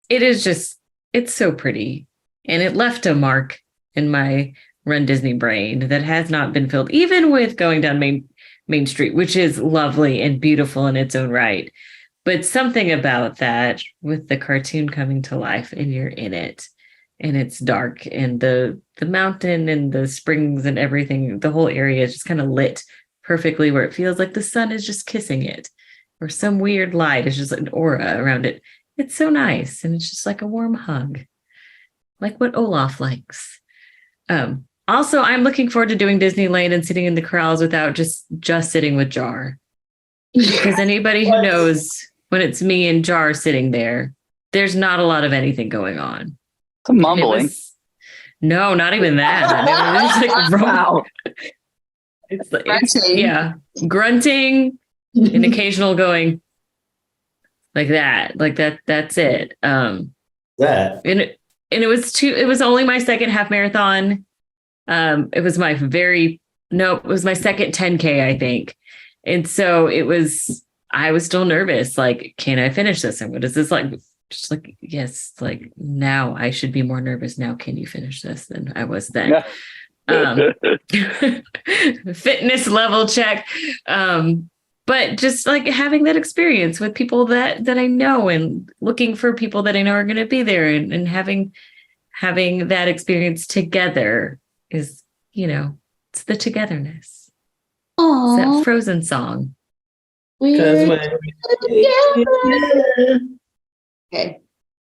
It's so pretty. And it left a mark in my Run Disney brain that has not been filled, even with going down Main Street, which is lovely and beautiful in its own right. But something about that with the cartoon coming to life and you're in it and it's dark, and the mountain and the springs and everything, the whole area is just kind of lit perfectly where it feels like the sun is just kissing it, or some weird light is just an aura around it. It's so nice, and it's just like a warm hug, like what Olaf likes. Also, I'm looking forward to doing Disneyland and sitting in the corrals without just sitting with Jar. Because anybody who knows, when it's me and Jar sitting there, there's not a lot of anything going on. Some mumbling. No, not even that. It's like, Wow. Grunting. grunting, and occasional going like that. Like that. That's it. That. And it was only my second half marathon. It was my second 10K, I think. And so I was still nervous. Like, can I finish this? And what is this like? Just like, yes, like now I should be more nervous now. Can you finish this than I was then? Yeah. Fitness level check. But just like having that experience with people that I know, and looking for people that I know are going to be there, and having that experience together is, it's the togetherness. Aww. It's that Frozen song. Okay.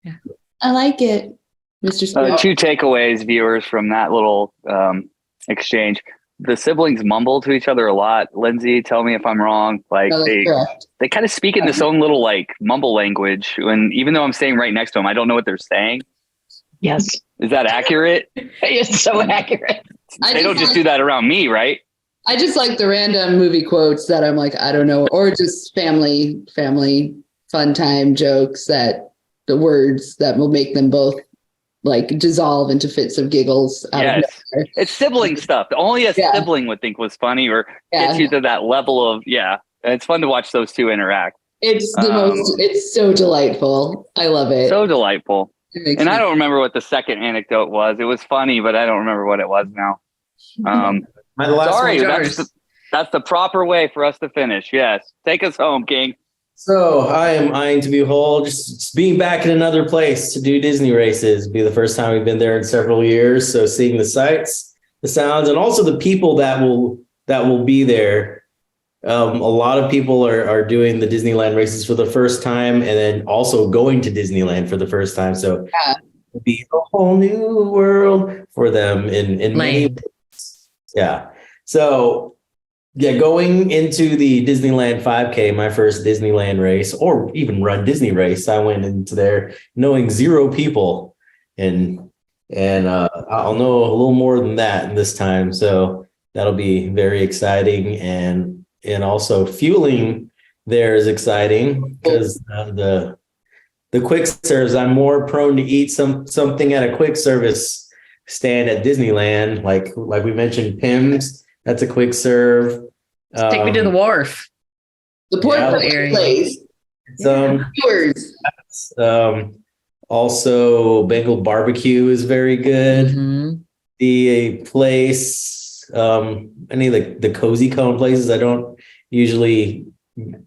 Yeah. I like it, Mr. Sprout. 2 takeaways, viewers, from that little exchange. The siblings mumble to each other a lot. Lindsay, tell me if I'm wrong. Like they kind of speak in this own little like mumble language. When even though I'm staying right next to them, I don't know what they're saying. Yes. Is that accurate? It's so accurate. They don't just do that around me, right? I just like the random movie quotes that I'm like, I don't know, or just family fun time jokes, that the words that will make them both like dissolve into fits of giggles. Yes. It's sibling stuff. Only a sibling would think was funny, or gets you to that level of, And it's fun to watch those two interact. It's it's so delightful. I love it. So delightful. And I don't remember what the second anecdote was. It was funny, but I don't remember what it was now. Sorry, that's the proper way for us to finish. Yes. Take us home, King. So I am eyeing to behold just being back in another place to do Disney races. It'll be the first time we've been there in several years. So seeing the sights, the sounds, and also the people that will be there. A lot of people are doing the Disneyland races for the first time, and then also going to Disneyland for the first time. So it'll be a whole new world for them in many ways. Yeah. So going into the Disneyland 5K, my first Disneyland race, or even Run Disney race, I went into there knowing 0 people, and I'll know a little more than that this time. So that'll be very exciting, and also fueling there is exciting because the quick serves. I'm more prone to eat something at a quick service stand at Disneyland, like we mentioned, Pim's. That's a quick serve. Take me to the wharf. The port place. Also, Bengal barbecue is very good. Mm-hmm. The place, any of the cozy cone places, I don't usually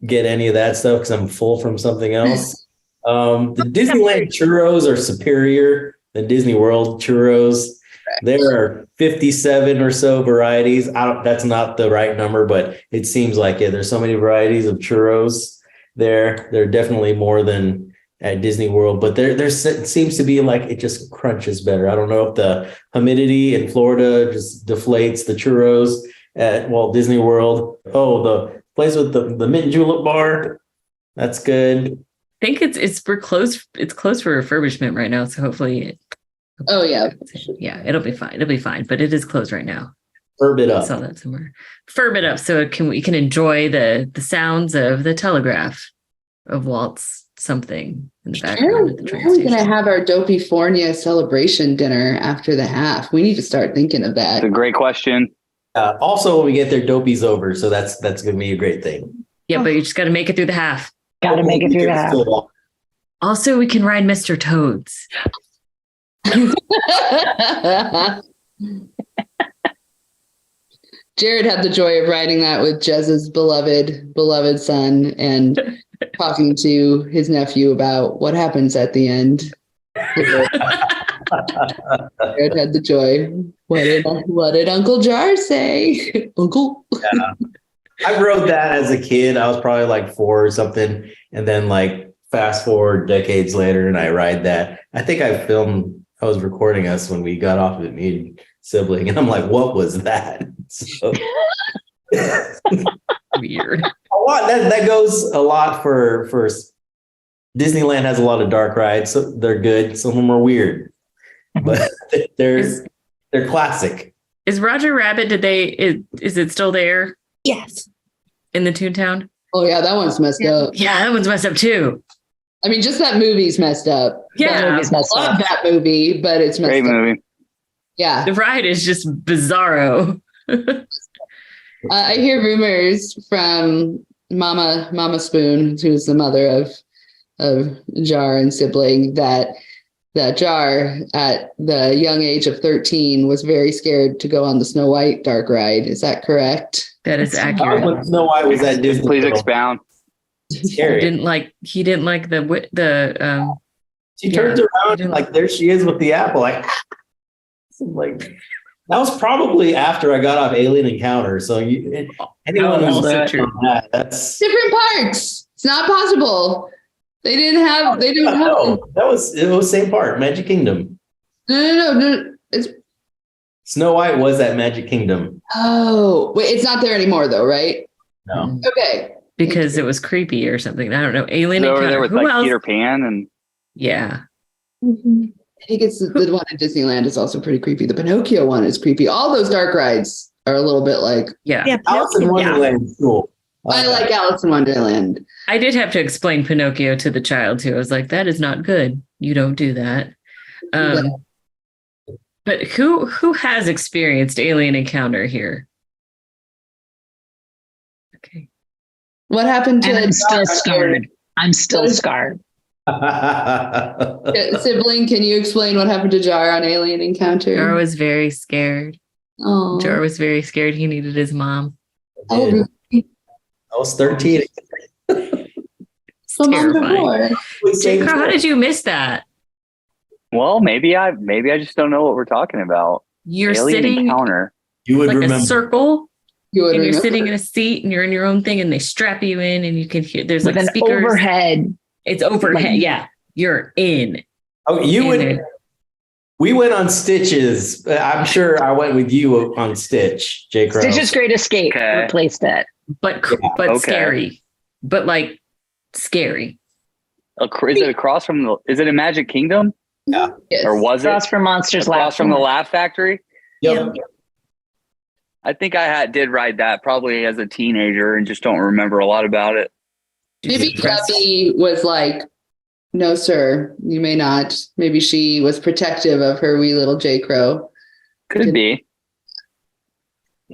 get any of that stuff because I'm full from something else. The Disneyland churros are superior than Disney World churros. There are 57 or so varieties. That's not the right number, but it seems like it. There's so many varieties of churros there. There are definitely more than at Disney World, but there seems to be like it just crunches better. I don't know if the humidity in Florida just deflates the churros at Walt Disney World. Oh, the place with the mint julep bar, that's good. I think we're closed. It's closed for refurbishment right now, so hopefully. Oh yeah, it'll be fine. It'll be fine, but it is closed right now. Furb it up. I saw that somewhere. Furb it up so we can enjoy the sounds of the telegraph of Walt's something in the background at the train station. We're going to have our Dopey Fornia celebration dinner after the half. We need to start thinking of that. It's a great question. Also, when we get there, Dopey's over, so that's going to be a great thing. Yeah, but you just got to make it through the half. Got to make it through the half. Also, we can ride Mr. Toads. Jared had the joy of riding that with Jez's beloved son, and talking to his nephew about what happens at the end. Jared had the joy. What did Uncle Jar say? Uncle. Yeah. I rode that as a kid. I was probably like 4 or something. And then like fast forward decades later and I ride that. I think I was recording us when we got off of it, me and sibling. And I'm like, what was that? So, Weird. a lot that goes a lot for Disneyland has a lot of dark rides. So they're good. Some of them are weird, but they're classic. Is Roger Rabbit, is it still there Yes. in the Toontown? Oh yeah, that one's messed up. Yeah, that one's messed up too. I mean, just that movie's messed up. Yeah. That movie's messed I love up. that movie, but it's messed Great up. movie. Yeah. The ride is just bizarro. I hear rumors from Mama Spoon, who's the mother of Jar and sibling, that Jar at the young age of 13 was very scared to go on the Snow White dark ride. Is that correct? That is That was accurate. when Snow White was at Disney. Please World. expound. He Scary. didn't like the She turns around and like there she is with the apple. Like that was probably after I got off Alien Encounter. So anyone who's also listening true. on that, that's Different parts. It's not possible. They didn't have. no, it was same part, Magic Kingdom. No. It's Snow White was at Magic Kingdom. wait. It's not there anymore, though, right? No. Okay. because it was creepy or something. I don't know. Alien Over Encounter. there with Who like else? Peter Pan and Yeah. Mhm. I think it's the one at Disneyland is also pretty creepy. The Pinocchio one is creepy. All those dark rides are a little bit like. Yeah. Yeah. Alice in Wonderland is cool. I like Alice in Wonderland. I did have to explain Pinocchio to the child too. I was like, that is not good. You don't do that. But who has experienced Alien Encounter here? Okay. What happened to And I'm still scarred. I'm still scarred. Sibling? Can you explain what happened to Jar on Alien Encounter? Jar was very scared. Oh, Jar was very scared. He needed his mom. oh, I was 13. so long terrifying. before. J. Crow, how did you miss that? well, maybe I just don't know what we're talking about. You're Alien sitting Encounter. You would like remember. a circle, You would and you're remember. sitting in a seat, and you're in your own thing, and they strap you in, and you can hear. There's With like an speakers. overhead. It's overhead. Like- Yeah, you're in. Oh, you in would. there. We went on Stitches. I'm sure I went with you on Stitch, J. Crow. Stitch's Great Escape Okay. replaced it. but okay. scary, but like scary. Is it across from the? Is it in Magic Kingdom Yes. or was Across it from Monsters across Lab. from the Laugh Factory? Yep. I think I did ride that probably as a teenager and just don't remember a lot about it. Maybe Depressed. Debbie was like, "No, sir, you may not." Maybe she was protective of her wee little J. Crow. Could be.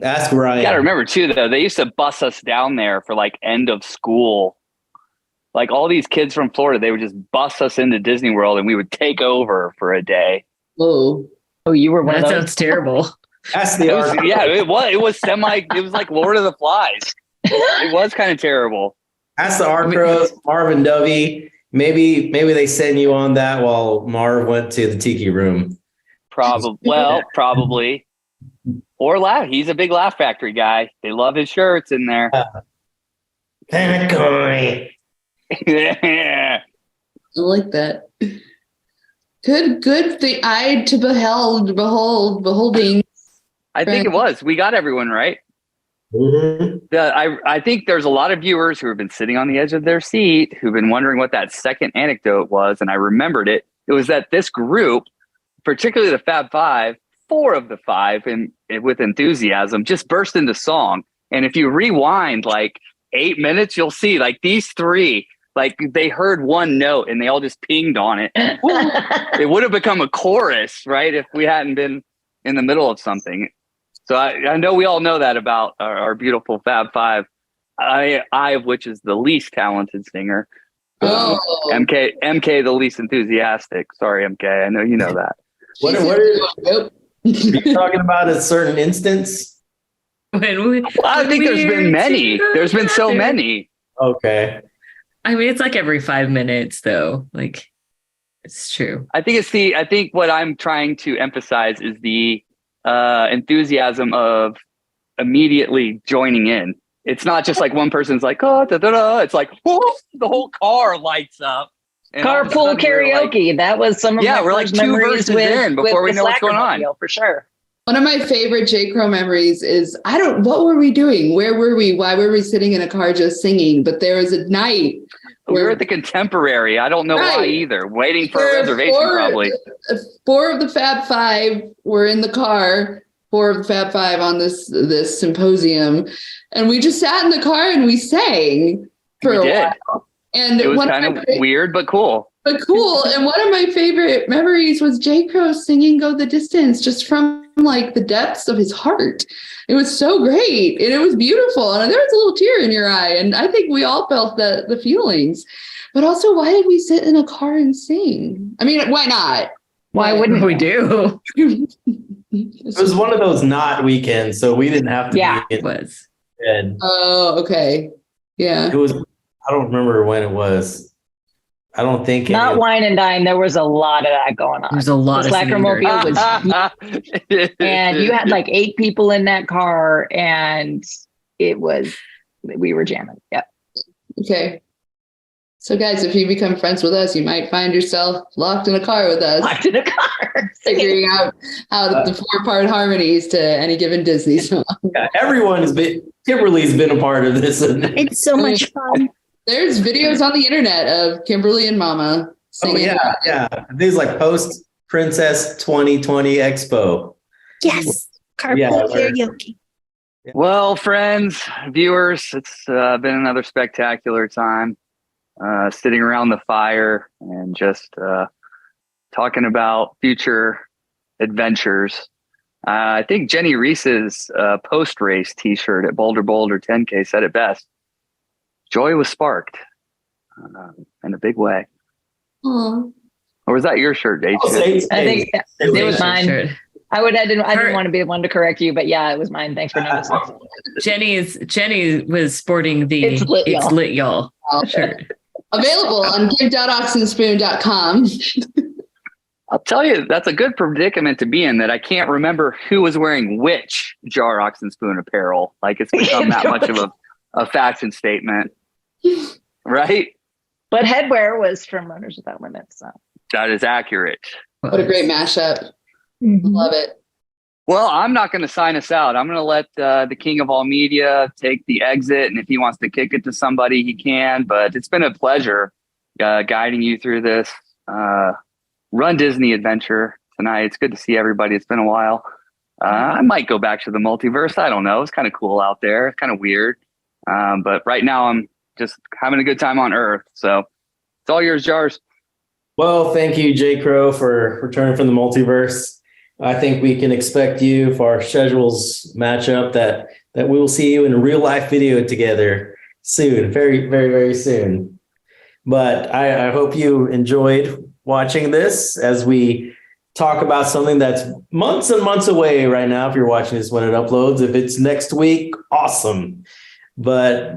Ask You Ryan. got to remember too, though, they used to bus us down there for like end of school. Like all these kids from Florida, they would just bus us into Disney World and we would take over for a day. Oh, Oh, you were one That of those. sounds terrible. Ask the It was, arc. yeah, it was it was like Lord of the Flies. It was kind of terrible. Ask the Arcros, Marv and Dovey. Maybe they send you on that while Marv went to the Tiki Room. Probably. Or Laugh. He's a big Laugh Factory guy. They love his shirts in there. Panacoy. Yeah. I like that. Good thing eye to beholding. I think it was. We got everyone right. Mhm. I think there's a lot of viewers who have been sitting on the edge of their seat who've been wondering what that second anecdote was, and I remembered it. It was that this group, particularly the Fab Five, 4 of the 5, and with enthusiasm, just burst into song. And if you rewind like 8 minutes, you'll see like these 3, like they heard one note and they all just pinged on it. It would have become a chorus, right, if we hadn't been in the middle of something. So I know we all know that about our beautiful Fab Five. I of which is the least talented singer. Oh, MK the least enthusiastic. Sorry, MK. I know you know that. What are Nope. you talking about? A certain instance? I think there's been many. There's been so many. Okay. I mean, it's like every 5 minutes, though. Like, It's true. I think what I'm trying to emphasize is the enthusiasm of immediately joining in. It's not just like one person's like, oh, da, da, da. It's like, whoa, the whole car lights up. And all of a Carpool sudden we're like- karaoke. That was some of my we're like first two memories verses in before we the know what's going on. Slacker-mobile, for sure. One of my favorite J. Crow memories is what were we doing? Where were we? Why were we sitting in a car just singing? But there was a night We were at the Contemporary. I don't know why Right. either. Waiting for a reservation, probably. 4 of the Fab Five were in the car. 4 of the Fab Five on this symposium, and we just sat in the car and we sang for We a did. while. And It was kind of weird, but cool. But cool. And one of my favorite memories was J. Crow singing Go the Distance just from like the depths of his heart. It was so great. And it was beautiful. And there was a little tear in your eye. And I think we all felt the feelings. But also, why did we sit in a car and sing? I mean, why not? Why wouldn't We do. It was one of those not weekends, so we didn't have to Yeah. be It was. in. Oh, okay. Yeah. It was, I don't remember when it was. I don't think Not wine and dine. There was a lot of that going on. There's a lot The of singing Slacker-mobile during was, and you had like 8 people in that car, and we were jamming. Yeah. Okay. So, guys, if you become friends with us, you might find yourself locked in a car with us, Locked in a car. figuring out how the 4-part harmonies to any given Disney song. Kimberly's been a part of this. It's so much fun. There's videos on the internet of Kimberly and Mama Oh singing. yeah. These like post Princess 2020 Expo. Yes. Carpool Yeah, where- karaoke. Well, friends, viewers, it's been another spectacular time sitting around the fire and just talking about future adventures. I think Jenny Reese's post-race t-shirt at Boulder Boulder 10K said it best. Joy was sparked in a big way. Aw. Or was that your shirt, H? I think it was mine. Sure. I didn't want to be the one to correct you, but yeah, it was mine. Thanks for noticing. Jenny was sporting the It's lit, y'all. shirt. Available on give.oxenspoon.com. I'll tell you, that's a good predicament to be in, that I can't remember who was wearing which Jar, Ox, and Spoon apparel. Like, it's become that much of a fashion statement, right? But headwear was from Runners Without Limits. So That is accurate. What a great mashup. Mhm. Love it. Well, I'm not going to sign us out. I'm going to let the king of all media take the exit. And if he wants to kick it to somebody, he can. But it's been a pleasure guiding you through this Run Disney adventure tonight. It's good to see everybody. It's been a while. I might go back to the multiverse. I don't know. It's kind of cool out there. It's kind of weird. But right now I'm just having a good time on Earth. So it's all yours, Jars. Well, thank you, J. Crow, for returning from the multiverse. I think we can expect you for our schedules matchup that we will see you in a real life video together soon, very, very, very soon. But I hope you enjoyed watching this as we talk about something that's months and months away right now. If you're watching this when it uploads, if it's next week, awesome. But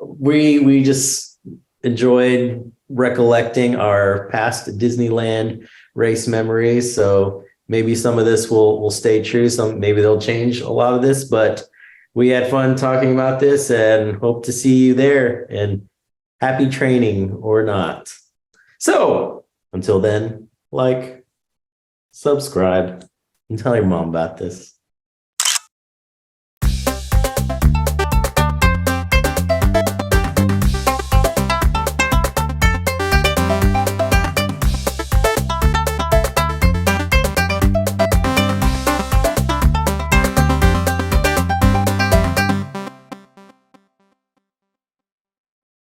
we just enjoyed recollecting our past Disneyland race memories. So maybe some of this will stay true. Maybe they'll change a lot of this, but we had fun talking about this and hope to see you there, and happy training or not. So until then, like, subscribe, and tell your mom about this.